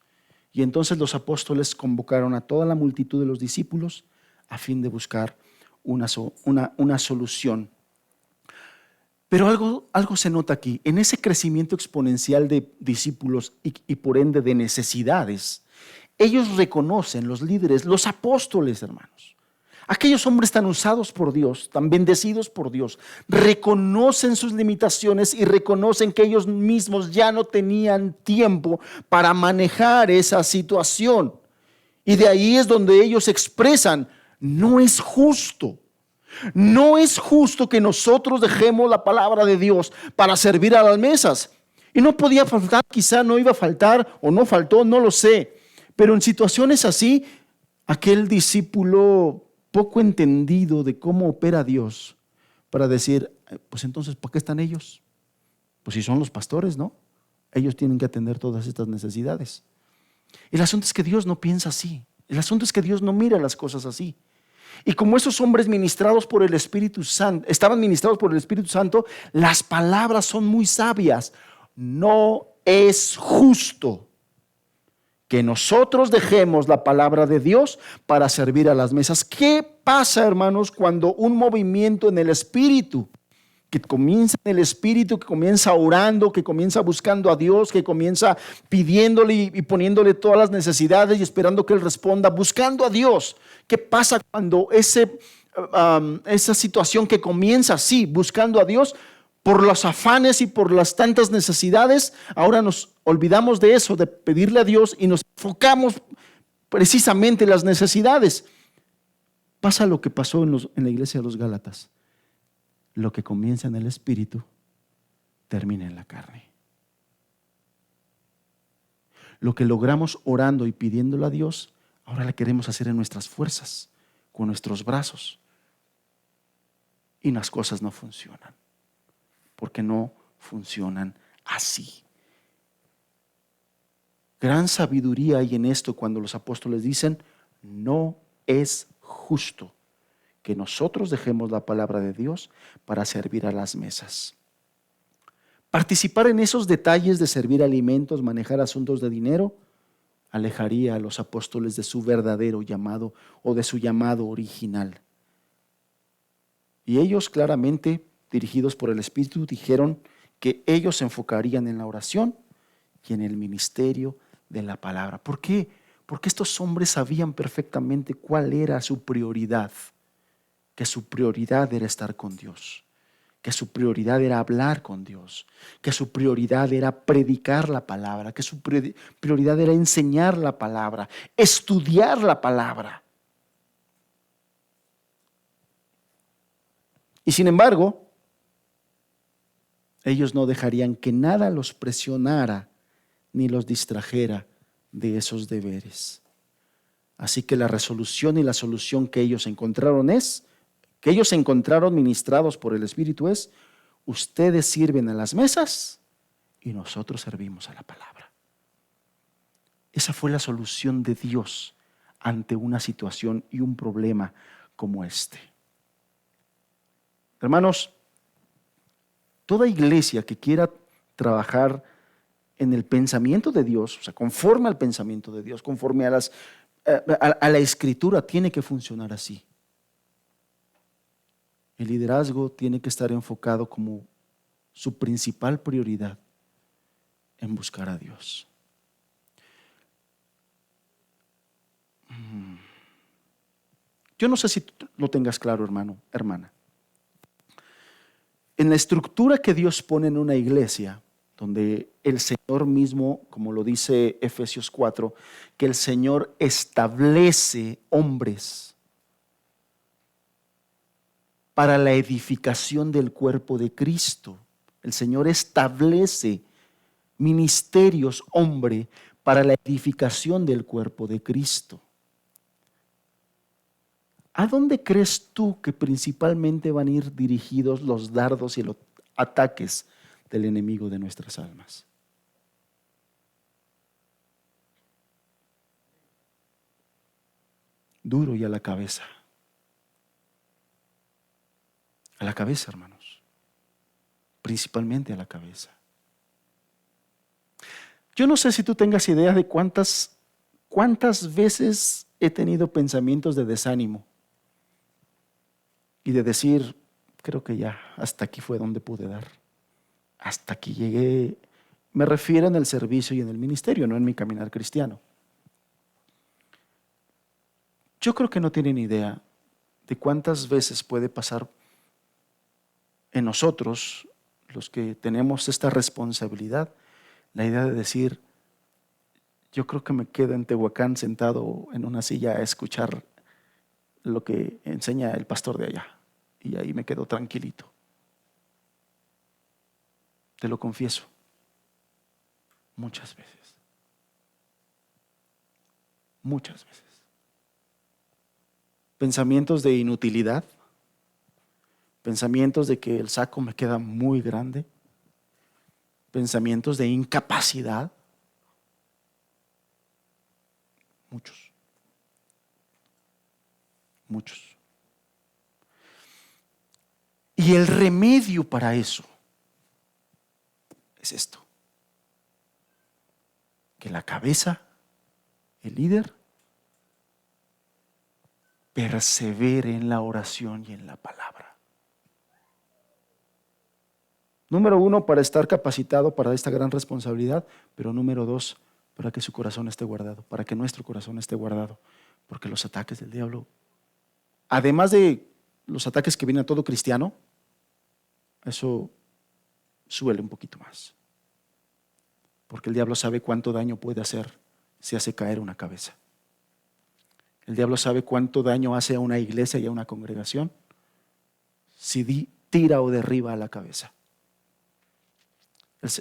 Y entonces los apóstoles convocaron a toda la multitud de los discípulos a fin de buscar una solución. Pero algo se nota aquí. En ese crecimiento exponencial de discípulos y por ende de necesidades, ellos reconocen, los líderes, los apóstoles, hermanos, aquellos hombres tan usados por Dios, tan bendecidos por Dios, reconocen sus limitaciones y reconocen que ellos mismos ya no tenían tiempo para manejar esa situación. Y de ahí es donde ellos expresan: no es justo. No es justo que nosotros dejemos la palabra de Dios para servir a las mesas. Y no podía faltar, quizá no iba a faltar o no faltó, no lo sé. Pero en situaciones así, aquel discípulo poco entendido de cómo opera Dios, para decir, pues entonces, ¿para qué están ellos? Pues si son los pastores, ¿no? Ellos tienen que atender todas estas necesidades. El asunto es que Dios no piensa así. El asunto es que Dios no mira las cosas así. Y como esos hombres ministrados por el Espíritu Santo, estaban ministrados por el Espíritu Santo, las palabras son muy sabias. No es justo que nosotros dejemos la palabra de Dios para servir a las mesas. ¿Qué pasa, hermanos, cuando un movimiento en el Espíritu, que comienza en el Espíritu, que comienza orando, que comienza buscando a Dios, que comienza pidiéndole y poniéndole todas las necesidades y esperando que Él responda, buscando a Dios? ¿Qué pasa cuando esa situación que comienza así, buscando a Dios, por los afanes y por las tantas necesidades, ahora nos olvidamos de eso, de pedirle a Dios y nos enfocamos precisamente en las necesidades? Pasa lo que pasó en la iglesia de los Gálatas. Lo que comienza en el Espíritu termina en la carne. Lo que logramos orando y pidiéndole a Dios, ahora la queremos hacer en nuestras fuerzas, con nuestros brazos. Y las cosas no funcionan, porque no funcionan así. Gran sabiduría hay en esto cuando los apóstoles dicen: no es justo que nosotros dejemos la palabra de Dios para servir a las mesas. Participar en esos detalles de servir alimentos, manejar asuntos de dinero, alejaría a los apóstoles de su verdadero llamado o de su llamado original. Y ellos claramente, dirigidos por el Espíritu, dijeron que ellos se enfocarían en la oración y en el ministerio de la palabra. ¿Por qué? Porque estos hombres sabían perfectamente cuál era su prioridad. Que su prioridad era estar con Dios, que su prioridad era hablar con Dios, que su prioridad era predicar la palabra, que su prioridad era enseñar la palabra, estudiar la palabra. Y sin embargo, ellos no dejarían que nada los presionara ni los distrajera de esos deberes. Así que la resolución y la solución que ellos encontraron ministrados por el Espíritu es: ustedes sirven a las mesas y nosotros servimos a la palabra. Esa fue la solución de Dios ante una situación y un problema como este. Hermanos, toda iglesia que quiera trabajar en el pensamiento de Dios, o sea, conforme al pensamiento de Dios, conforme a la Escritura, tiene que funcionar así. El liderazgo tiene que estar enfocado como su principal prioridad en buscar a Dios. Yo no sé si lo tengas claro, hermano, hermana. En la estructura que Dios pone en una iglesia, donde el Señor mismo, como lo dice Efesios 4, que el Señor establece hombres para la edificación del cuerpo de Cristo. El Señor establece ministerios, hombre, para la edificación del cuerpo de Cristo. ¿A dónde crees tú que principalmente van a ir dirigidos los dardos y los ataques del enemigo de nuestras almas? Duro y a la cabeza. A la cabeza, hermanos. Principalmente a la cabeza. Yo no sé si tú tengas idea de cuántas veces he tenido pensamientos de desánimo y de decir, creo que ya, hasta aquí fue donde pude dar. Hasta aquí llegué. Me refiero en el servicio y en el ministerio, no en mi caminar cristiano. Yo creo que no tienen idea de cuántas veces puede pasar en nosotros, los que tenemos esta responsabilidad, la idea de decir, yo creo que me quedo en Tehuacán sentado en una silla a escuchar lo que enseña el pastor de allá. Y ahí me quedo tranquilito. Te lo confieso. Muchas veces. Muchas veces. Pensamientos de inutilidad. Pensamientos de que el saco me queda muy grande. Pensamientos de incapacidad. Muchos. Muchos. Y el remedio para eso es esto. Que la cabeza, el líder, persevere en la oración y en la palabra. Número 1, para estar capacitado para esta gran responsabilidad, pero número 2, para que su corazón esté guardado, para que nuestro corazón esté guardado, porque los ataques del diablo, además de los ataques que vienen a todo cristiano, eso suele un poquito más. Porque el diablo sabe cuánto daño puede hacer si hace caer una cabeza. El diablo sabe cuánto daño hace a una iglesia y a una congregación si tira o derriba a la cabeza.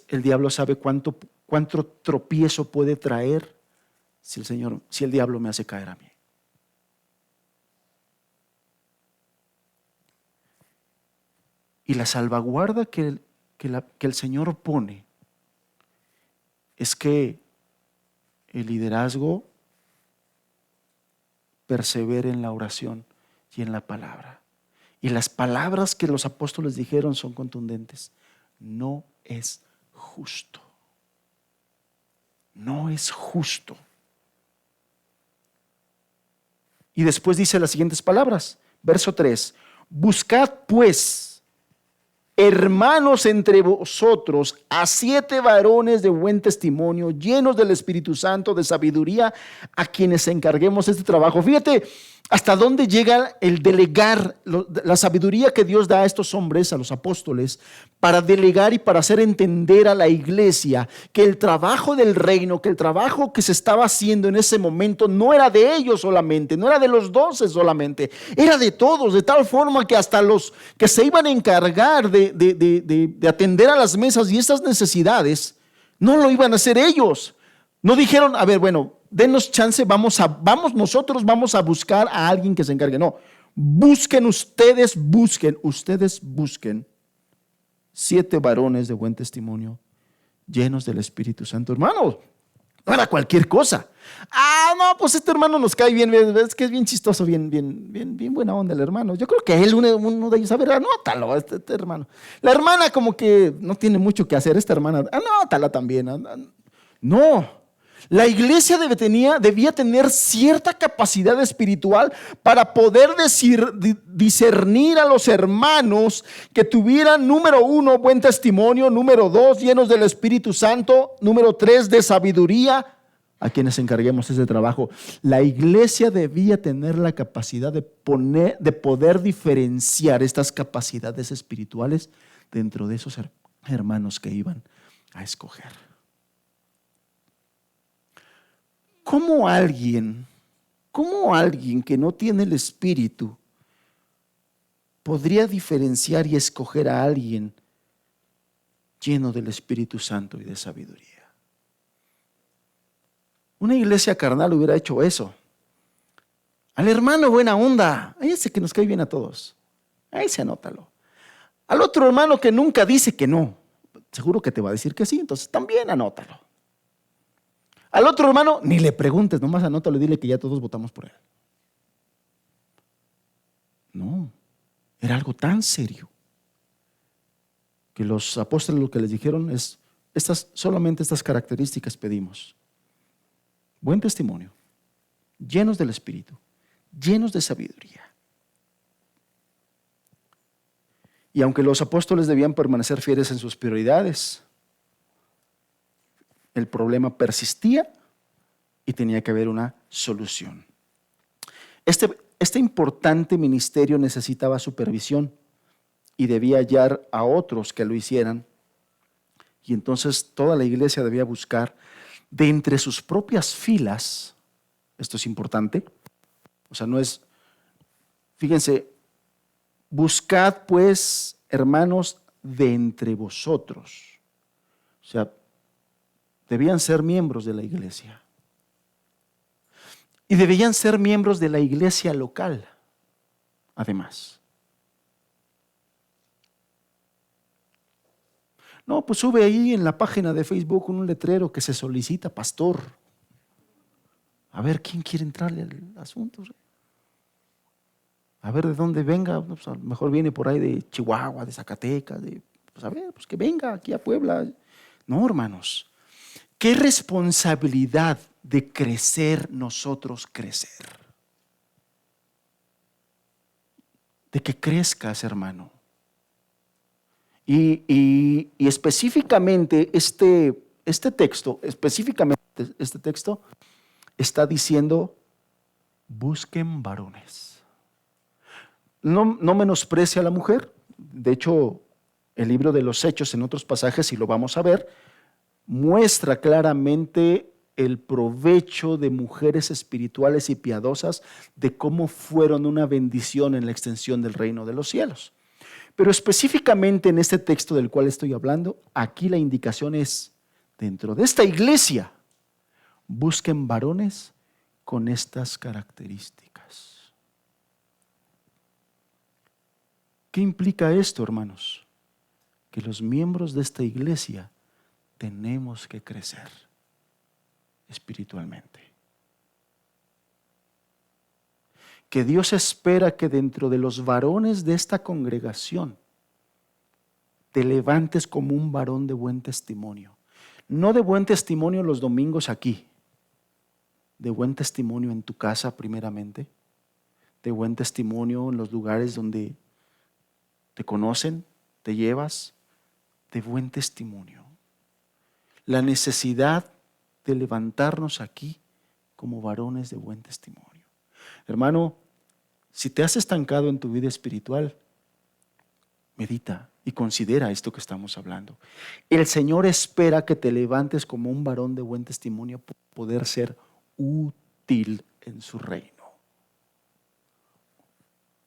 El diablo sabe cuánto tropiezo puede traer si el diablo me hace caer a mí. Y la salvaguarda que el Señor pone es que el liderazgo persevere en la oración y en la palabra. Y las palabras que los apóstoles dijeron son contundentes. No es justo. No es justo. Y después dice las siguientes palabras. Verso 3. Buscad pues, hermanos, entre vosotros a 7 varones de buen testimonio, llenos del Espíritu Santo, de sabiduría, a quienes encarguemos este trabajo. Fíjate hasta dónde llega el delegar, la sabiduría que Dios da a estos hombres, a los apóstoles, para delegar y para hacer entender a la iglesia que el trabajo del reino, que el trabajo que se estaba haciendo en ese momento no era de ellos solamente, no era de los 12 solamente, era de todos, de tal forma que hasta los que se iban a encargar de atender a las mesas y estas necesidades, no lo iban a hacer ellos. No dijeron, a ver, bueno, denos chance, nosotros vamos a buscar a alguien que se encargue. No, ustedes busquen 7 varones de buen testimonio, llenos del Espíritu Santo. Hermanos, No era cualquier cosa. No, pues este hermano nos cae bien, es que es bien chistoso, bien buena onda el hermano. Yo creo que él, uno de ellos, a ver, anótalo, este hermano. La hermana como que no tiene mucho que hacer, esta hermana, anótala también. No. La iglesia debía tener cierta capacidad espiritual para poder discernir a los hermanos que tuvieran, número 1, buen testimonio, número 2, llenos del Espíritu Santo, número 3, de sabiduría, a quienes encarguemos ese trabajo. La iglesia debía tener la capacidad de poder diferenciar estas capacidades espirituales dentro de esos hermanos que iban a escoger. ¿Cómo alguien que no tiene el Espíritu podría diferenciar y escoger a alguien lleno del Espíritu Santo y de sabiduría? Una iglesia carnal hubiera hecho eso. Al hermano buena onda, a ese que nos cae bien a todos, a ese anótalo. Al otro hermano que nunca dice que no, seguro que te va a decir que sí, entonces también anótalo. Al otro hermano, ni le preguntes, nomás anótalo y dile que ya todos votamos por él. No, era algo tan serio que los apóstoles lo que les dijeron es, solamente estas características pedimos. Buen testimonio, llenos del Espíritu, llenos de sabiduría. Y aunque los apóstoles debían permanecer fieles en sus prioridades, el problema persistía y tenía que haber una solución. Este importante ministerio necesitaba supervisión y debía hallar a otros que lo hicieran. Y entonces toda la iglesia debía buscar de entre sus propias filas. Esto es importante. O sea, no es, fíjense, buscad pues, hermanos, de entre vosotros. O sea, debían ser miembros de la iglesia. Y debían ser miembros de la iglesia local, además. No, pues sube ahí en la página de Facebook un letrero que se solicita pastor. A ver, ¿quién quiere entrarle al asunto? A ver de dónde venga, pues a lo mejor viene por ahí de Chihuahua, de Zacatecas, pues a ver, pues que venga aquí a Puebla. No, hermanos. Qué responsabilidad de crecer nosotros crecer. De que crezcas, hermano. Y específicamente este texto está diciendo, busquen varones. No menosprecia a la mujer. De hecho, el libro de los Hechos en otros pasajes, si lo vamos a ver, muestra claramente el provecho de mujeres espirituales y piadosas, de cómo fueron una bendición en la extensión del reino de los cielos. Pero específicamente en este texto del cual estoy hablando, aquí la indicación es, dentro de esta iglesia, busquen varones con estas características. ¿Qué implica esto, hermanos? Que los miembros de esta iglesia tenemos que crecer espiritualmente. Que Dios espera que dentro de los varones de esta congregación te levantes como un varón de buen testimonio. No de buen testimonio los domingos aquí, de buen testimonio en tu casa primeramente, de buen testimonio en los lugares donde te conocen, te llevas, de buen testimonio. La necesidad de levantarnos aquí como varones de buen testimonio. Hermano, si te has estancado en tu vida espiritual, medita y considera esto que estamos hablando. El Señor espera que te levantes como un varón de buen testimonio para poder ser útil en su reino.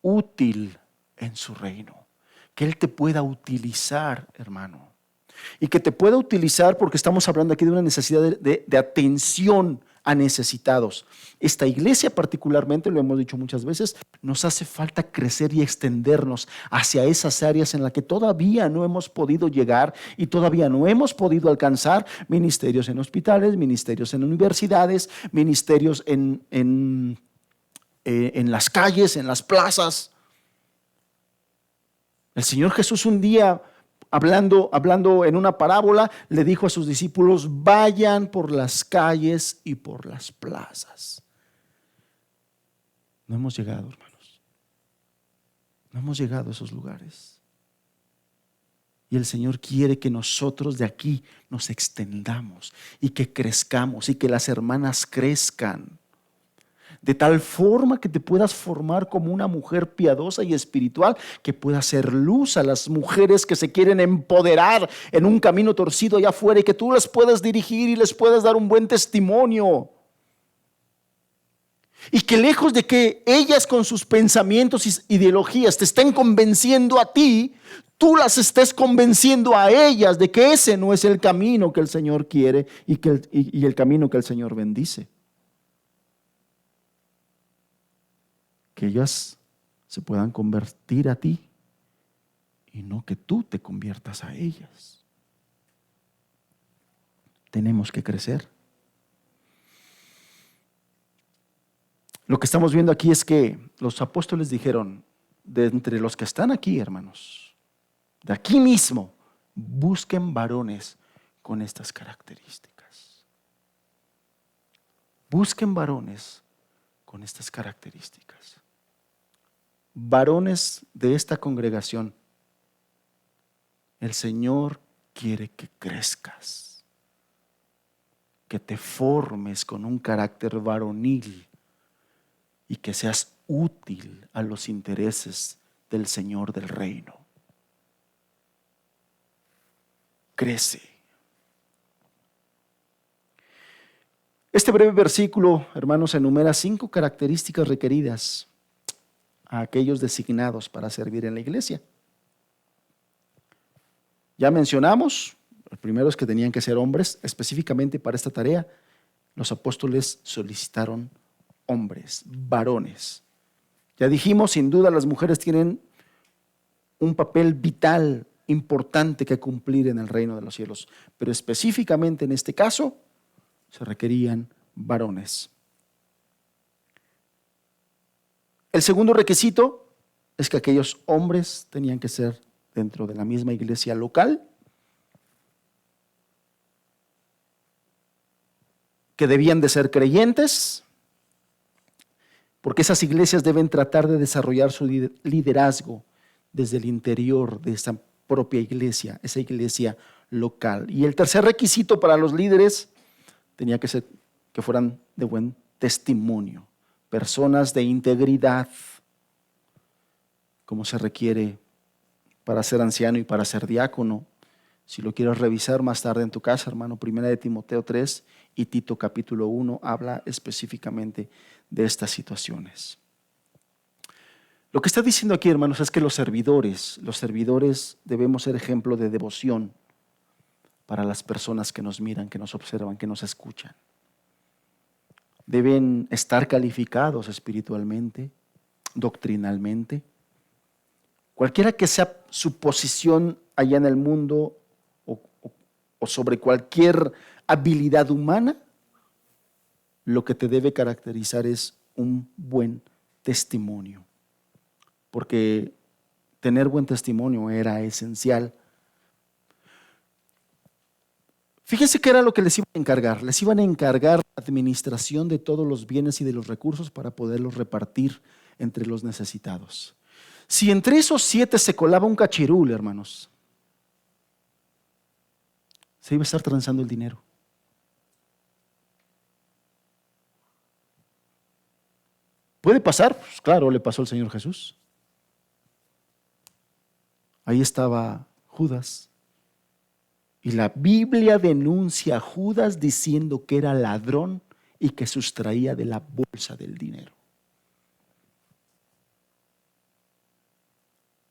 Útil en su reino. Que Él te pueda utilizar, hermano. Y que te pueda utilizar porque estamos hablando aquí de una necesidad de atención a necesitados. Esta iglesia particularmente, lo hemos dicho muchas veces, nos hace falta crecer y extendernos hacia esas áreas en las que todavía no hemos podido llegar y todavía no hemos podido alcanzar. Ministerios en hospitales, ministerios en universidades, ministerios en las calles, en las plazas. El Señor Jesús un día, hablando en una parábola, le dijo a sus discípulos: vayan por las calles y por las plazas. No hemos llegado, hermanos. No hemos llegado a esos lugares. Y el Señor quiere que nosotros de aquí nos extendamos y que crezcamos y que las hermanas crezcan. De tal forma que te puedas formar como una mujer piadosa y espiritual, que pueda ser luz a las mujeres que se quieren empoderar en un camino torcido allá afuera, y que tú las puedas dirigir y les puedas dar un buen testimonio. Y que lejos de que ellas con sus pensamientos y ideologías te estén convenciendo a ti, tú las estés convenciendo a ellas de que ese no es el camino que el Señor quiere y el camino que el Señor bendice. Que ellas se puedan convertir a ti y no que tú te conviertas a ellas. Tenemos que crecer. Lo que estamos viendo aquí es que los apóstoles dijeron: de entre los que están aquí, hermanos, de aquí mismo, busquen varones con estas características. Busquen varones con estas características. Varones de esta congregación, el Señor quiere que crezcas, que te formes con un carácter varonil y que seas útil a los intereses del Señor del reino. Crece. Este breve versículo, hermanos, enumera 5 características requeridas a aquellos designados para servir en la iglesia. Ya mencionamos, el primero es que tenían que ser hombres. Específicamente para esta tarea, los apóstoles solicitaron hombres, varones. Ya dijimos, sin duda las mujeres tienen un papel vital, importante que cumplir en el reino de los cielos, pero específicamente en este caso se requerían varones. El segundo requisito es que aquellos hombres tenían que ser dentro de la misma iglesia local, que debían de ser creyentes, porque esas iglesias deben tratar de desarrollar su liderazgo desde el interior de esa propia iglesia, esa iglesia local. Y el tercer requisito para los líderes tenía que ser que fueran de buen testimonio, personas de integridad, como se requiere para ser anciano y para ser diácono. Si lo quieres revisar más tarde en tu casa, hermano, 1 de Timoteo 3 y Tito capítulo 1 habla específicamente de estas situaciones. Lo que está diciendo aquí, hermanos, es que los servidores debemos ser ejemplo de devoción para las personas que nos miran, que nos observan, que nos escuchan. Deben estar calificados espiritualmente, doctrinalmente. Cualquiera que sea su posición allá en el mundo o sobre cualquier habilidad humana, lo que te debe caracterizar es un buen testimonio. Porque tener buen testimonio era esencial. Fíjense que era lo que les iban a encargar. Les iban a encargar la administración de todos los bienes y de los recursos para poderlos repartir entre los necesitados. Si entre esos 7 se colaba un cachirul, hermanos, se iba a estar transando el dinero. ¿Puede pasar? Pues claro, le pasó al Señor Jesús. Ahí estaba Judas. Y la Biblia denuncia a Judas diciendo que era ladrón y que sustraía de la bolsa del dinero.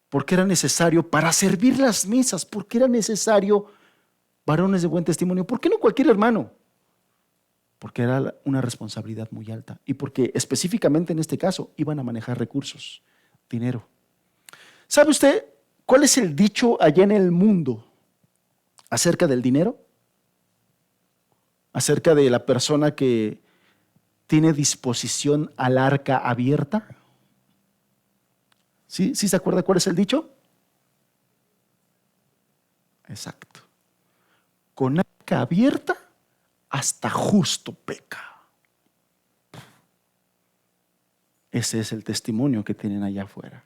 Porque era necesario para servir las misas, porque era necesario varones de buen testimonio. ¿Por qué no cualquier hermano? porque era una responsabilidad muy alta y porque específicamente en este caso iban a manejar recursos, dinero. ¿Sabe usted cuál es el dicho allá en el mundo acerca del dinero? Acerca de la persona que tiene disposición al arca abierta. ¿Sí se acuerda cuál es el dicho? Exacto. Con arca abierta, hasta justo peca. Ese es el testimonio que tienen allá afuera.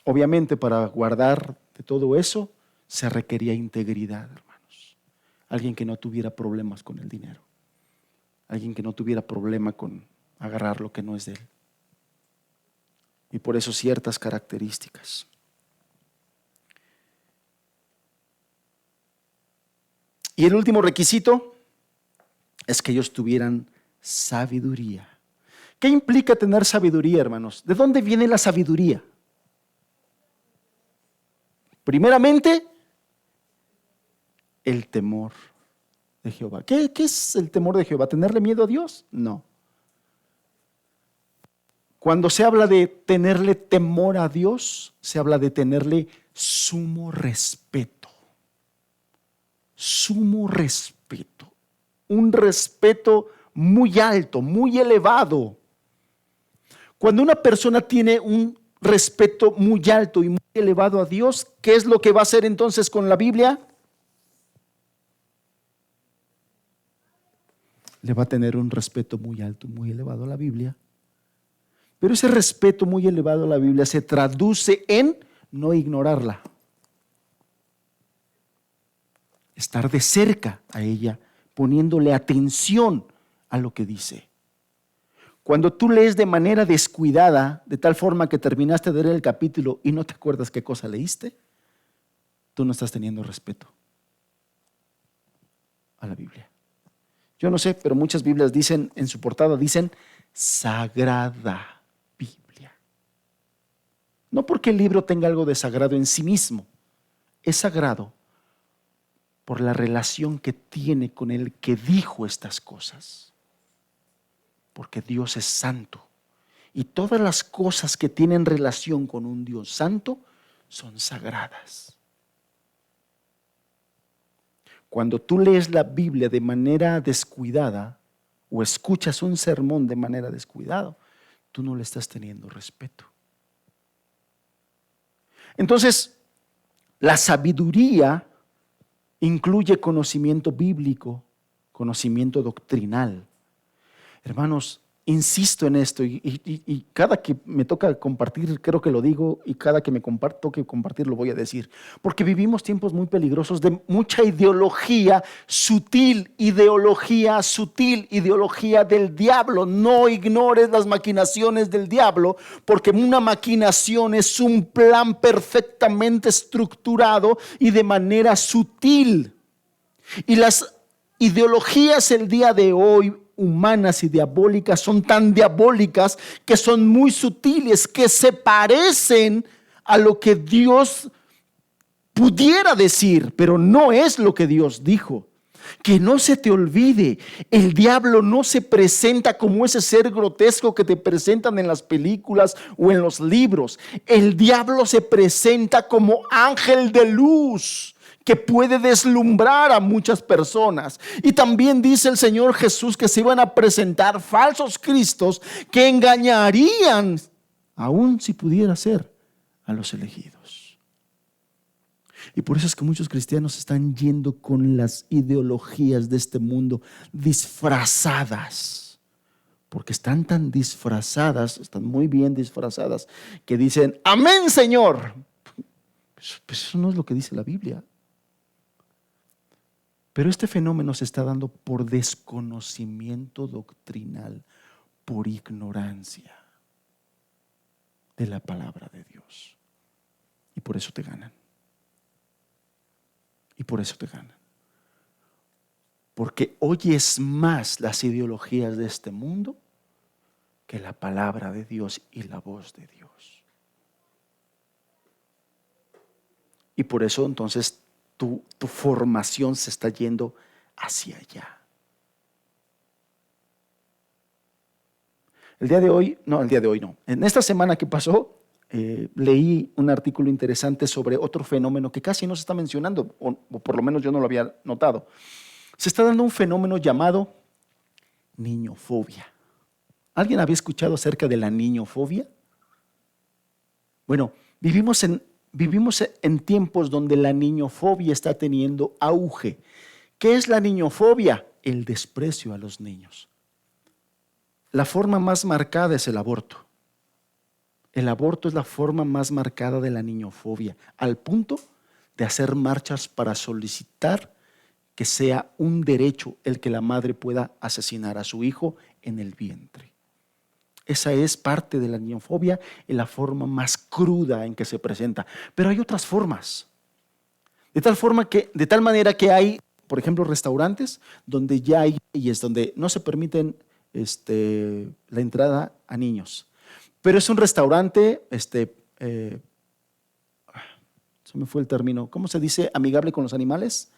Obviamente, para guardar de todo eso, se requería integridad, hermanos. Alguien que no tuviera problemas con el dinero. Alguien que no tuviera problema con agarrar lo que no es de él. Y por eso ciertas características. Y el último requisito es que ellos tuvieran sabiduría. ¿Qué implica tener sabiduría, hermanos? ¿De dónde viene la sabiduría? Primeramente, el temor de Jehová. ¿Qué es el temor de Jehová? ¿Tenerle miedo a Dios? No. Cuando se habla de tenerle temor a Dios, se habla de tenerle sumo respeto. Sumo respeto. Un respeto muy alto, muy elevado. Cuando una persona tiene un respeto muy alto y muy elevado a Dios, ¿qué es lo que va a hacer entonces con la Biblia? Le va a tener un respeto muy alto, muy elevado a la Biblia. Pero ese respeto muy elevado a la Biblia se traduce en no ignorarla. Estar de cerca a ella, poniéndole atención a lo que dice. Cuando tú lees de manera descuidada, de tal forma que terminaste de leer el capítulo y no te acuerdas qué cosa leíste, tú no estás teniendo respeto a la Biblia. Yo no sé, pero muchas Biblias dicen, en su portada dicen, Sagrada Biblia. No porque el libro tenga algo de sagrado en sí mismo, es sagrado por la relación que tiene con el que dijo estas cosas. Porque Dios es santo. Y todas las cosas que tienen relación con un Dios santo son sagradas. Cuando tú lees la Biblia de manera descuidada o escuchas un sermón de manera descuidada, tú no le estás teniendo respeto. Entonces, la sabiduría incluye conocimiento bíblico, conocimiento doctrinal. Hermanos, insisto en esto y cada que me toca compartir, creo que lo digo, y cada que me toque compartir lo voy a decir. Porque vivimos tiempos muy peligrosos de mucha ideología sutil, ideología del diablo. No ignores las maquinaciones del diablo, porque una maquinación es un plan perfectamente estructurado y de manera sutil. Y las ideologías el día de hoy, humanas y diabólicas, son tan diabólicas que son muy sutiles, que se parecen a lo que Dios pudiera decir, pero no es lo que Dios dijo. Que no se te olvide, el diablo no se presenta como ese ser grotesco que te presentan en las películas o en los libros. El diablo se presenta como ángel de luz que puede deslumbrar a muchas personas. Y también dice el Señor Jesús que se iban a presentar falsos cristos que engañarían, aun si pudiera ser, a los elegidos. Y por eso es que muchos cristianos están yendo con las ideologías de este mundo disfrazadas. Porque están tan disfrazadas, están muy bien disfrazadas, que dicen, amén, Señor. Pues eso no es lo que dice la Biblia. Pero este fenómeno se está dando por desconocimiento doctrinal, por ignorancia de la palabra de Dios. Y por eso te ganan. Y por eso te ganan. Porque oyes más las ideologías de este mundo que la palabra de Dios y la voz de Dios. Y por eso entonces tu formación se está yendo hacia allá. El día de hoy no. En esta semana que pasó, leí un artículo interesante sobre otro fenómeno que casi no se está mencionando, o por lo menos yo no lo había notado. Se está dando un fenómeno llamado niñofobia. ¿Alguien había escuchado acerca de la niñofobia? Bueno, vivimos en tiempos donde la niñofobia está teniendo auge. ¿Qué es la niñofobia? El desprecio a los niños. La forma más marcada es el aborto. El aborto es la forma más marcada de la niñofobia, al punto de hacer marchas para solicitar que sea un derecho el que la madre pueda asesinar a su hijo en el vientre. Esa es parte de la niñofobia en la forma más cruda en que se presenta. Pero hay otras formas. De tal manera que hay, por ejemplo, restaurantes donde ya hay leyes donde no se permiten la entrada a niños. Pero es un restaurante, se me fue el término, ¿cómo se dice? Amigable con los animales.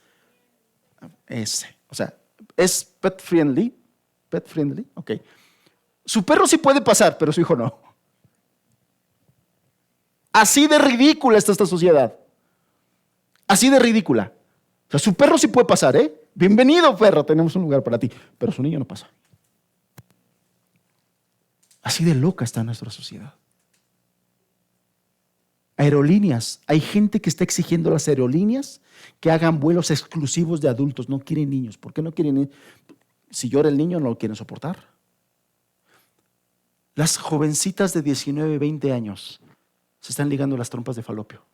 O sea, es pet friendly. Pet friendly, ok. Su perro sí puede pasar, pero su hijo no. Así de ridícula está esta sociedad. Así de ridícula. O sea, su perro sí puede pasar, ¿eh? Bienvenido, perro, tenemos un lugar para ti, pero su niño no pasa. Así de loca está nuestra sociedad. Aerolíneas. Hay gente que está exigiendo a las aerolíneas que hagan vuelos exclusivos de adultos. No quieren niños. ¿Por qué no quieren niños? Si llora el niño, no lo quieren soportar. Las jovencitas de 19, 20 años se están ligando las trompas de falopio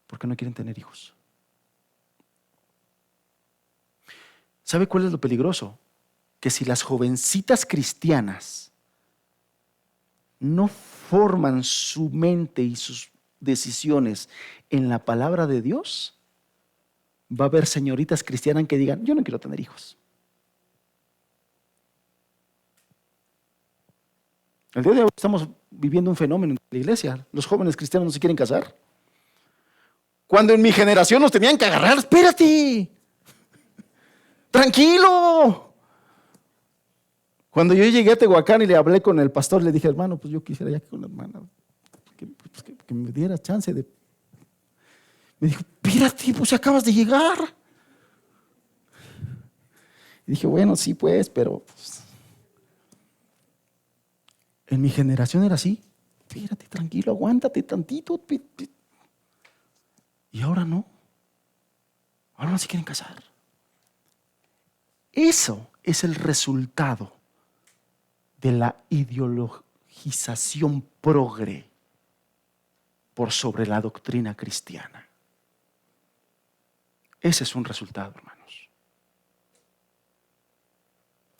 porque no quieren tener hijos. ¿Sabe cuál es lo peligroso? Que si las jovencitas cristianas no forman su mente y sus decisiones en la palabra de Dios, va a haber señoritas cristianas que digan, yo no quiero tener hijos. El día de hoy estamos viviendo un fenómeno en la iglesia. Los jóvenes cristianos no se quieren casar. Cuando en mi generación nos tenían que agarrar, espérate, tranquilo. Cuando yo llegué a Tehuacán y le hablé con el pastor, le dije, hermano, pues yo quisiera ya con la hermana, que me diera chance de... Me dijo, espérate, pues acabas de llegar. Y dije, bueno, sí pues, pero... Pues, en mi generación era así. Espérate, tranquilo, aguántate tantito. Y ahora no. Ahora no se quieren casar. Eso es el resultado de la ideologización progre por sobre la doctrina cristiana. Ese es un resultado, hermanos.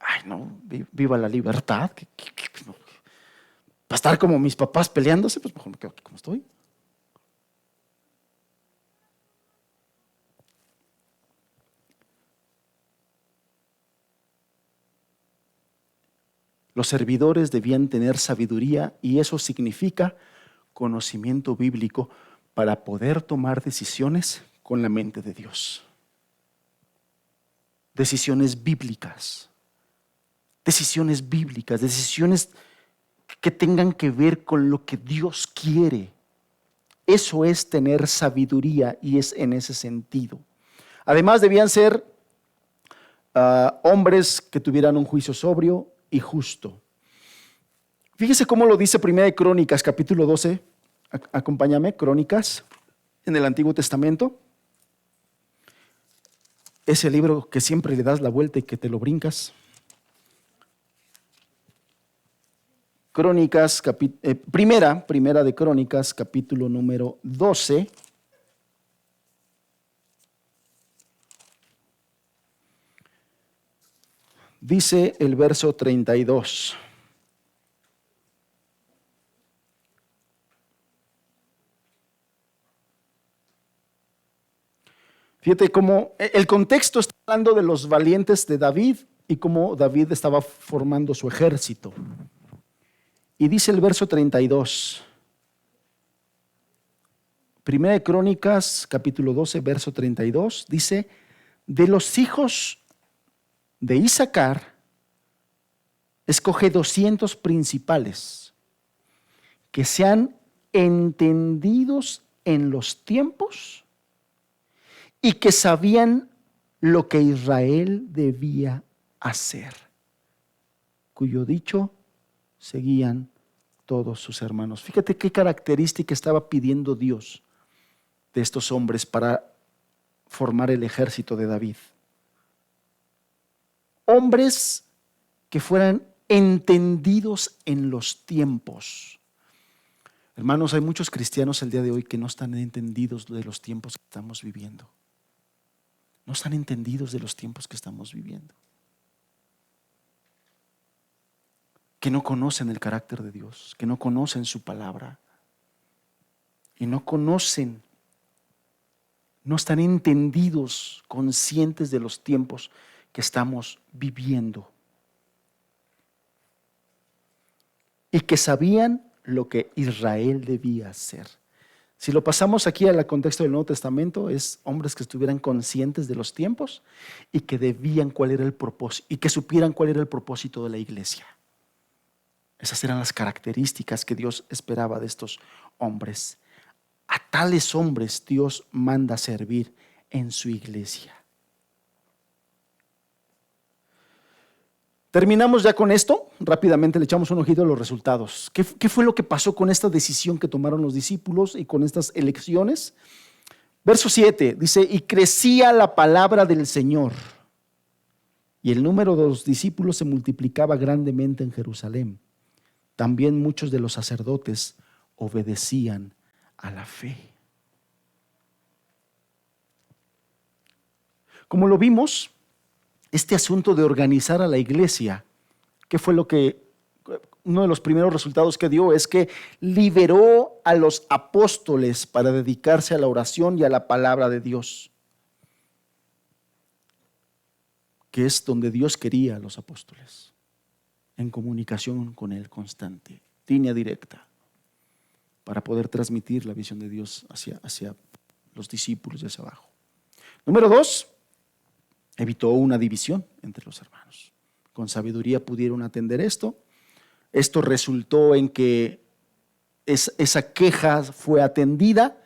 Ay, no, viva la libertad. Para estar como mis papás peleándose, pues mejor me quedo aquí como estoy. Los servidores debían tener sabiduría y eso significa conocimiento bíblico para poder tomar decisiones con la mente de Dios. Decisiones bíblicas. Decisiones que tengan que ver con lo que Dios quiere. Eso es tener sabiduría y es en ese sentido. Además debían ser hombres que tuvieran un juicio sobrio y justo. Fíjese cómo lo dice 1 Crónicas, capítulo 12. Acompáñame, Crónicas, en el Antiguo Testamento. Ese libro que siempre le das la vuelta y que te lo brincas. Crónicas, primera de Crónicas, capítulo número 12. Dice el verso 32. Fíjate cómo el contexto está hablando de los valientes de David y cómo David estaba formando su ejército. Y dice el verso 32. Primera de Crónicas, capítulo 12, verso 32, dice: de los hijos de Isaacar, escoge 200 principales que sean entendidos en los tiempos y que sabían lo que Israel debía hacer, cuyo dicho seguían todos sus hermanos. Fíjate qué característica estaba pidiendo Dios de estos hombres para formar el ejército de David. Hombres que fueran entendidos en los tiempos. Hermanos, hay muchos cristianos el día de hoy que no están entendidos de los tiempos que estamos viviendo. No están entendidos de los tiempos que estamos viviendo. Que no conocen el carácter de Dios, que no conocen su palabra y no están entendidos, conscientes de los tiempos que estamos viviendo. Y que sabían lo que Israel debía hacer. Si lo pasamos aquí al contexto del Nuevo Testamento, es hombres que estuvieran conscientes de los tiempos y que debían cuál era el propósito, y que supieran cuál era el propósito de la iglesia. Esas eran las características que Dios esperaba de estos hombres. A tales hombres Dios manda servir en su iglesia. Terminamos ya con esto. Rápidamente le echamos un ojito a los resultados. ¿Qué fue lo que pasó con esta decisión que tomaron los discípulos y con estas elecciones? Verso 7 dice: y crecía la palabra del Señor, y el número de los discípulos se multiplicaba grandemente en Jerusalén. También muchos de los sacerdotes obedecían a la fe. Como lo vimos, este asunto de organizar a la iglesia, ¿qué fue uno de los primeros resultados que dio? Es que liberó a los apóstoles para dedicarse a la oración y a la palabra de Dios, que es donde Dios quería a los apóstoles, en comunicación con Él constante, línea directa, para poder transmitir la visión de Dios hacia los discípulos de hacia abajo. Número 2, evitó una división entre los hermanos. Con sabiduría pudieron atender esto. Esto resultó en que esa queja fue atendida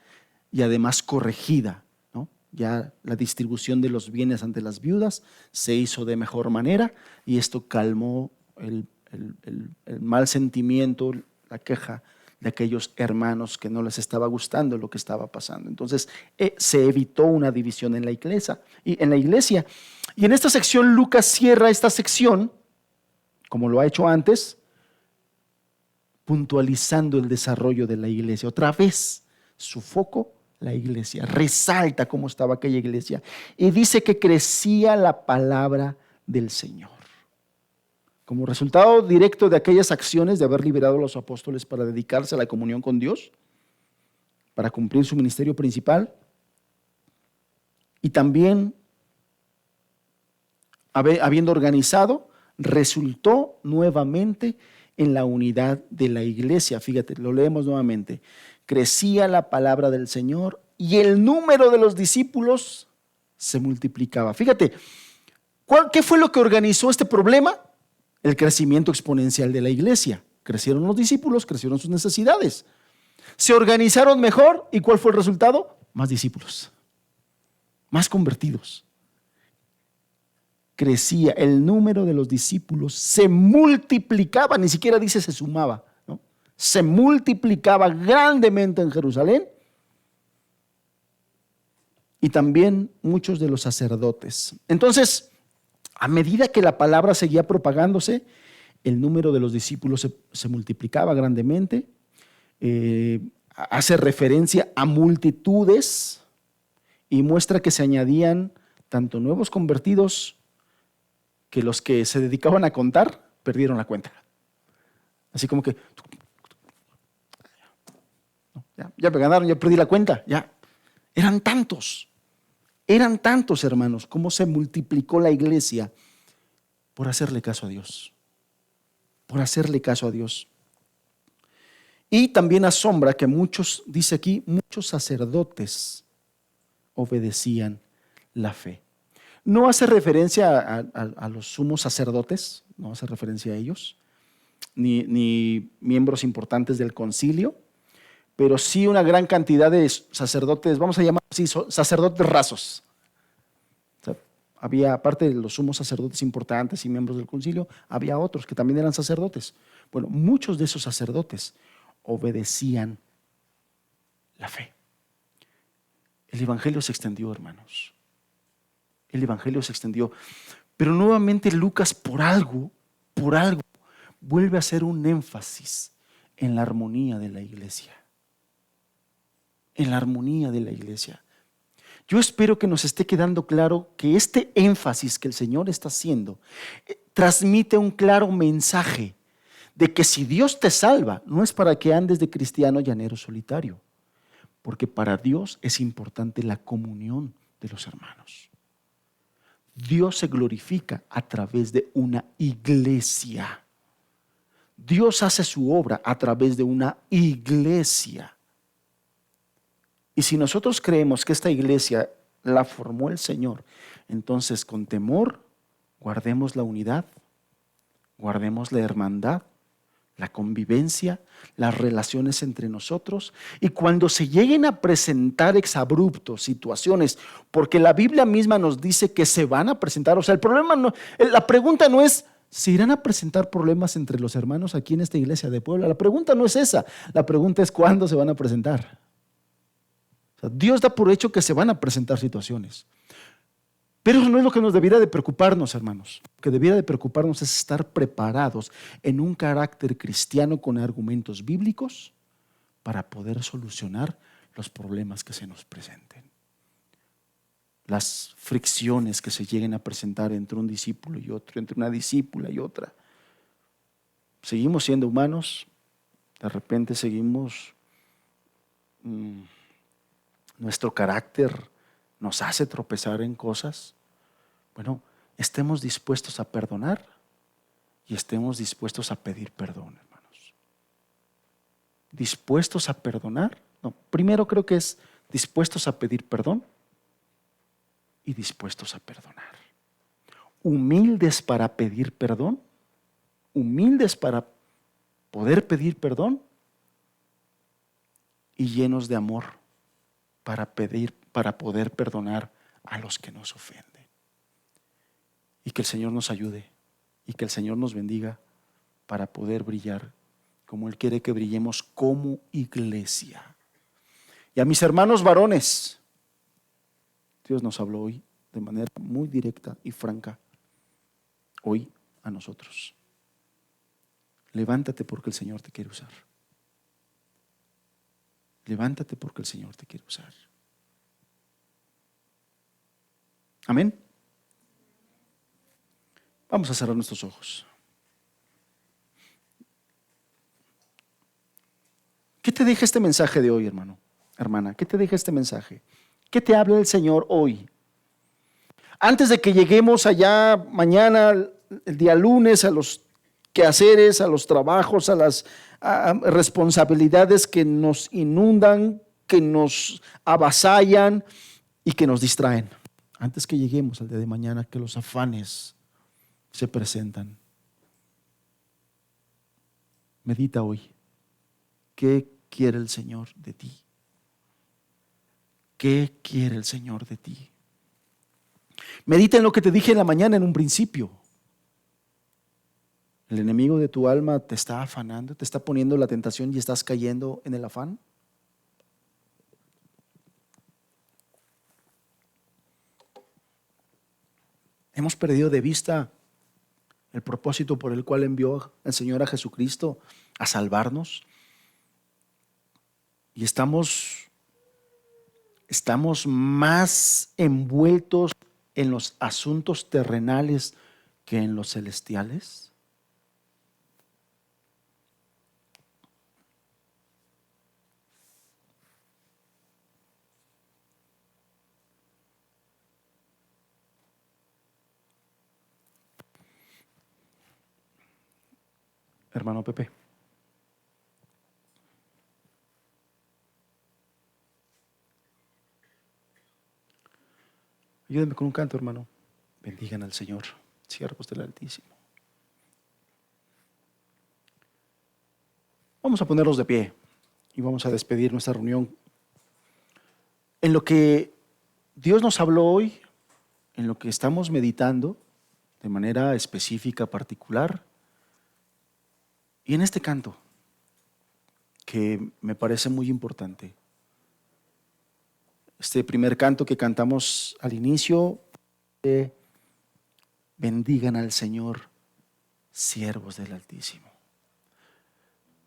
y además corregida, ¿no? Ya la distribución de los bienes ante las viudas se hizo de mejor manera y esto calmó el mal sentimiento, la queja de aquellos hermanos que no les estaba gustando lo que estaba pasando. Entonces se evitó una división en la iglesia. Y en esta sección Lucas cierra esta sección, como lo ha hecho antes, puntualizando el desarrollo de la iglesia. Otra vez su foco, la iglesia. Resalta cómo estaba aquella iglesia y dice que crecía la palabra del Señor. Como resultado directo de aquellas acciones de haber liberado a los apóstoles para dedicarse a la comunión con Dios, para cumplir su ministerio principal, y también habiendo organizado, resultó nuevamente en la unidad de la iglesia. Fíjate, lo leemos nuevamente. Crecía la palabra del Señor y el número de los discípulos se multiplicaba. Fíjate, ¿qué fue lo que organizó este problema? El crecimiento exponencial de la iglesia. Crecieron los discípulos, crecieron sus necesidades. Se organizaron mejor, ¿y cuál fue el resultado? Más discípulos, más convertidos. Crecía el número de los discípulos, se multiplicaba, ni siquiera dice se sumaba, ¿no? Se multiplicaba grandemente en Jerusalén, y también muchos de los sacerdotes. Entonces, a medida que la palabra seguía propagándose, el número de los discípulos se multiplicaba grandemente. Hace referencia a multitudes y muestra que se añadían tanto nuevos convertidos, que los que se dedicaban a contar perdieron la cuenta. Así como que ya me ganaron, ya perdí la cuenta. Ya eran tantos, hermanos, cómo se multiplicó la iglesia por hacerle caso a Dios. Por hacerle caso a Dios. Y también asombra que muchos, dice aquí, muchos sacerdotes obedecían la fe. No hace referencia a los sumos sacerdotes, no hace referencia a ellos, ni miembros importantes del concilio, pero sí una gran cantidad de sacerdotes, vamos a llamar así, sacerdotes rasos. O sea, había, aparte de los sumos sacerdotes importantes y miembros del concilio, había otros que también eran sacerdotes. Bueno, muchos de esos sacerdotes obedecían la fe. El evangelio se extendió, hermanos. El evangelio se extendió. Pero nuevamente Lucas, por algo, vuelve a hacer un énfasis en la armonía de la iglesia. En la armonía de la iglesia. Yo espero que nos esté quedando claro que este énfasis que el Señor está haciendo transmite un claro mensaje de que si Dios te salva, no es para que andes de cristiano llanero solitario, porque para Dios es importante la comunión de los hermanos. Dios se glorifica a través de una iglesia. Dios hace su obra a través de una iglesia. Y si nosotros creemos que esta iglesia la formó el Señor, entonces con temor guardemos la unidad, guardemos la hermandad, la convivencia, las relaciones entre nosotros. Y cuando se lleguen a presentar exabruptos, situaciones, porque la Biblia misma nos dice que se van a presentar, o sea, el problema no, la pregunta no es, ¿se irán a presentar problemas entre los hermanos aquí en esta iglesia de Puebla? La pregunta no es esa, la pregunta es ¿cuándo se van a presentar? O sea, Dios da por hecho que se van a presentar situaciones. Pero eso no es lo que nos debiera de preocuparnos, hermanos. Lo que debiera de preocuparnos es estar preparados en un carácter cristiano con argumentos bíblicos para poder solucionar los problemas que se nos presenten. Las fricciones que se lleguen a presentar entre un discípulo y otro, entre una discípula y otra. Seguimos siendo humanos, de repente seguimos, nuestro carácter nos hace tropezar en cosas. Bueno, estemos dispuestos a perdonar y estemos dispuestos a pedir perdón, hermanos. ¿Dispuestos a perdonar? No, primero creo que es dispuestos a pedir perdón y dispuestos a perdonar. Humildes para pedir perdón, humildes para poder pedir perdón y llenos de amor para poder perdonar a los que nos ofenden. Y que el Señor nos ayude y que el Señor nos bendiga para poder brillar como Él quiere que brillemos como iglesia. Y a mis hermanos varones, Dios nos habló hoy de manera muy directa y franca, hoy a nosotros. Levántate porque el Señor te quiere usar. Levántate porque el Señor te quiere usar. Amén. Vamos a cerrar nuestros ojos. ¿Qué te deja este mensaje de hoy, hermano, hermana? ¿Qué te deja este mensaje? ¿Qué te habla el Señor hoy? Antes de que lleguemos allá mañana, el día lunes, a los quehaceres, a los trabajos, a las responsabilidades que nos inundan, que nos avasallan y que nos distraen. Antes que lleguemos al día de mañana, que los afanes se presentan. Medita hoy. ¿Qué quiere el Señor de ti? ¿Qué quiere el Señor de ti? Medita en lo que te dije en la mañana en un principio. ¿El enemigo de tu alma te está afanando, te está poniendo la tentación y estás cayendo en el afán? Hemos perdido de vista el propósito por el cual envió el Señor a Jesucristo a salvarnos. Y estamos más envueltos en los asuntos terrenales que en los celestiales. Hermano Pepe, Ayúdenme con un canto, hermano. Bendigan al Señor, siervos del Altísimo. Vamos a ponernos de pie y vamos a despedir nuestra reunión. En lo que Dios nos habló hoy, en lo que estamos meditando de manera específica, particular, y en este canto, que me parece muy importante. Este primer canto que cantamos al inicio, bendigan al Señor, siervos del Altísimo.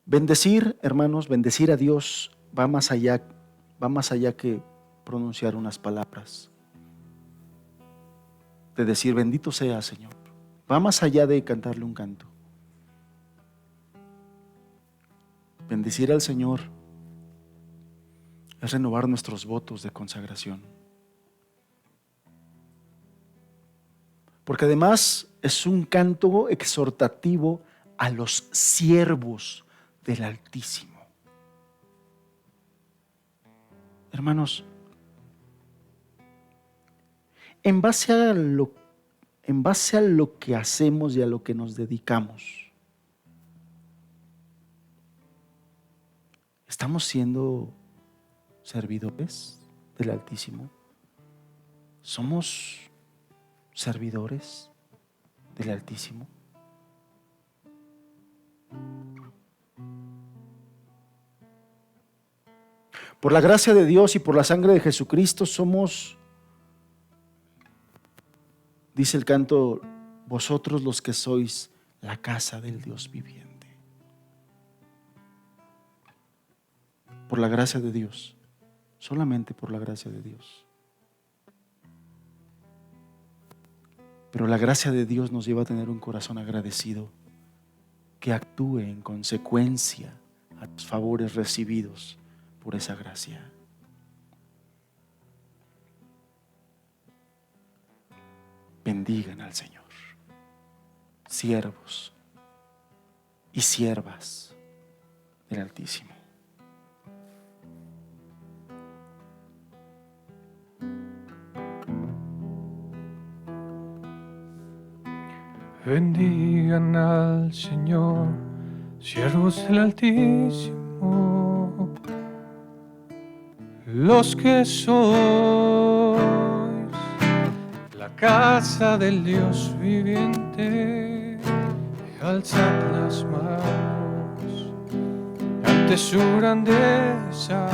Bendecir, hermanos, bendecir a Dios va más allá que pronunciar unas palabras. De decir bendito sea, Señor. Va más allá de cantarle un canto. Bendecir al Señor es renovar nuestros votos de consagración. Porque además es un canto exhortativo a los siervos del Altísimo. Hermanos, en base a lo que hacemos y a lo que nos dedicamos, ¿estamos siendo servidores del Altísimo? ¿Somos servidores del Altísimo? Por la gracia de Dios y por la sangre de Jesucristo somos, dice el canto, vosotros los que sois la casa del Dios viviente. Por la gracia de Dios, solamente por la gracia de Dios. Pero la gracia de Dios nos lleva a tener un corazón agradecido que actúe en consecuencia a los favores recibidos por esa gracia. Bendigan al Señor, siervos y siervas del Altísimo. Bendigan al Señor, siervos del Altísimo, los que sois la casa del Dios viviente, alzad las manos ante su grandeza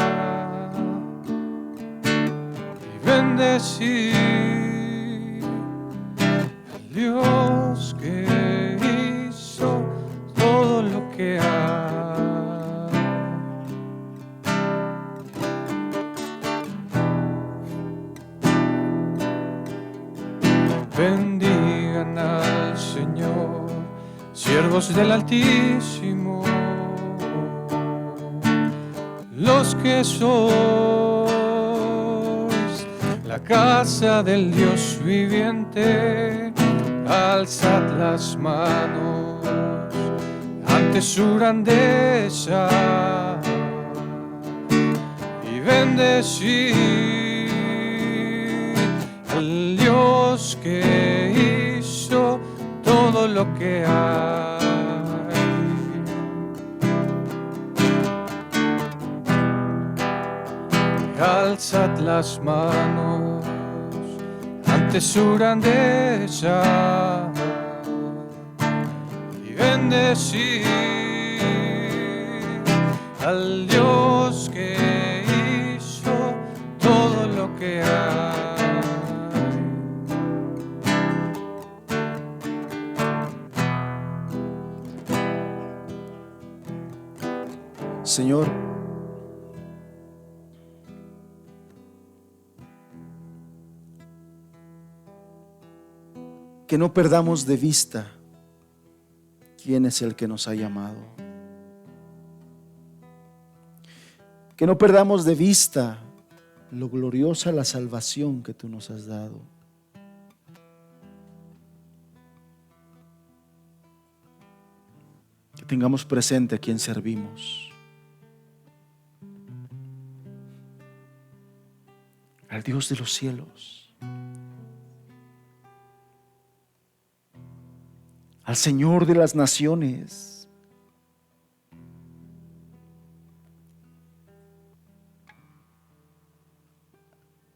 y bendecid al Dios que hizo todo lo que hay. Bendigan al Señor, siervos del Altísimo, los que sois la casa del Dios viviente, alzad las manos ante su grandeza y bendecid al Dios que hizo todo lo que hay. Alzad las manos ante su grandeza y bendecid al Dios que hizo todo lo que hay. Señor, que no perdamos de vista quién es el que nos ha llamado. Que no perdamos de vista lo gloriosa la salvación que tú nos has dado. Que tengamos presente a quién servimos. Al Dios de los cielos, al Señor de las naciones.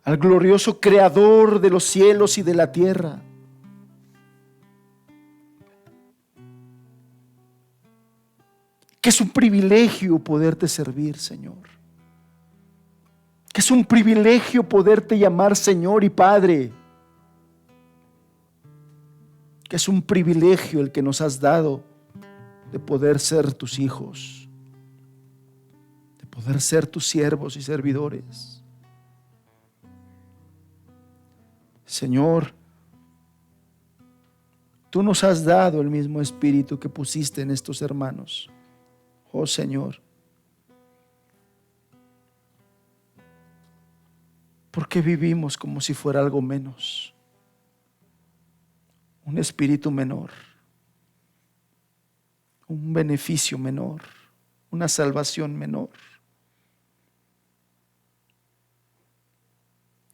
Al glorioso Creador de los cielos y de la tierra. Que es un privilegio poderte servir, Señor. Que es un privilegio poderte llamar Señor y Padre. Que es un privilegio el que nos has dado de poder ser tus hijos, de poder ser tus siervos y servidores. Señor, tú nos has dado el mismo espíritu que pusiste en estos hermanos. Oh Señor, ¿por qué vivimos como si fuera algo menos? Un espíritu menor, un beneficio menor, una salvación menor.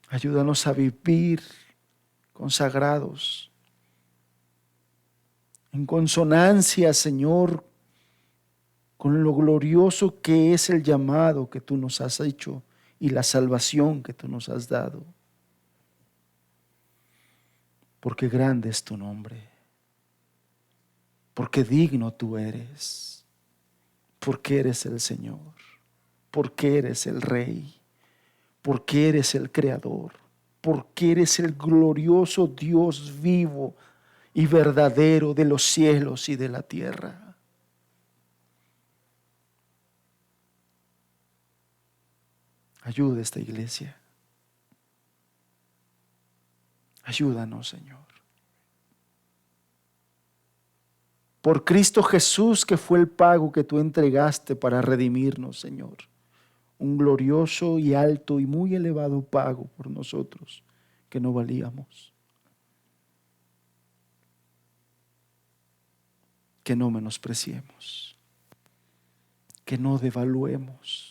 Ayúdanos a vivir consagrados, en consonancia, Señor, con lo glorioso que es el llamado que tú nos has hecho y la salvación que tú nos has dado. Porque grande es tu nombre, porque digno tú eres, porque eres el Señor, porque eres el Rey, porque eres el Creador, porque eres el glorioso Dios vivo y verdadero de los cielos y de la tierra. Ayuda a esta iglesia. Ayúdanos, Señor. Por Cristo Jesús, que fue el pago que tú entregaste para redimirnos, Señor. Un glorioso y alto y muy elevado pago por nosotros que no valíamos. Que no menospreciemos, que no devaluemos,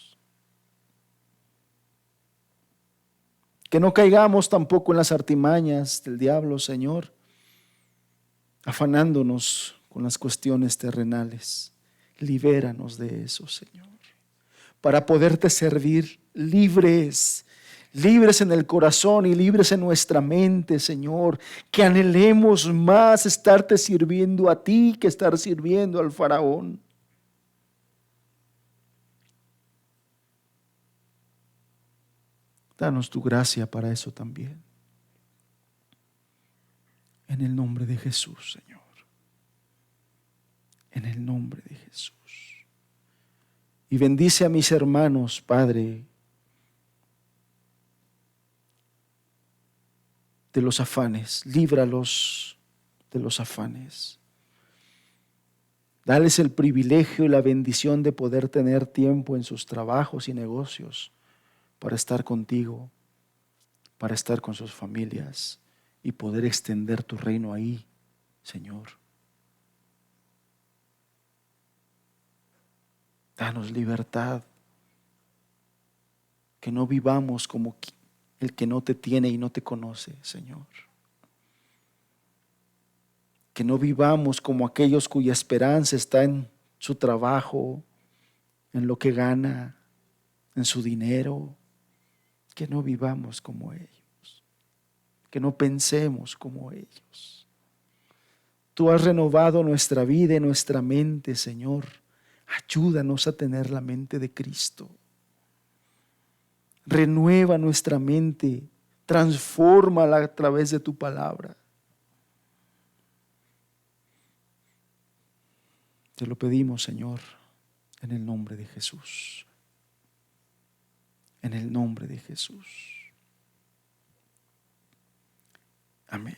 que no caigamos tampoco en las artimañas del diablo, Señor, afanándonos con las cuestiones terrenales. Libéranos de eso, Señor, para poderte servir libres, libres en el corazón y libres en nuestra mente, Señor, que anhelemos más estarte sirviendo a ti que estar sirviendo al faraón. Danos tu gracia para eso también. En el nombre de Jesús, Señor. En el nombre de Jesús. Y bendice a mis hermanos, Padre, de los afanes, líbralos de los afanes. Dales el privilegio y la bendición de poder tener tiempo en sus trabajos y negocios para estar contigo, para estar con sus familias y poder extender tu reino ahí, Señor. Danos libertad, que no vivamos como el que no te tiene y no te conoce, Señor. Que no vivamos como aquellos cuya esperanza está en su trabajo, en lo que gana, en su dinero. Que no vivamos como ellos. Que no pensemos como ellos. Tú has renovado nuestra vida y nuestra mente, Señor. Ayúdanos a tener la mente de Cristo. Renueva nuestra mente, transfórmala a través de tu palabra. Te lo pedimos, Señor, en el nombre de Jesús. En el nombre de Jesús. Amén.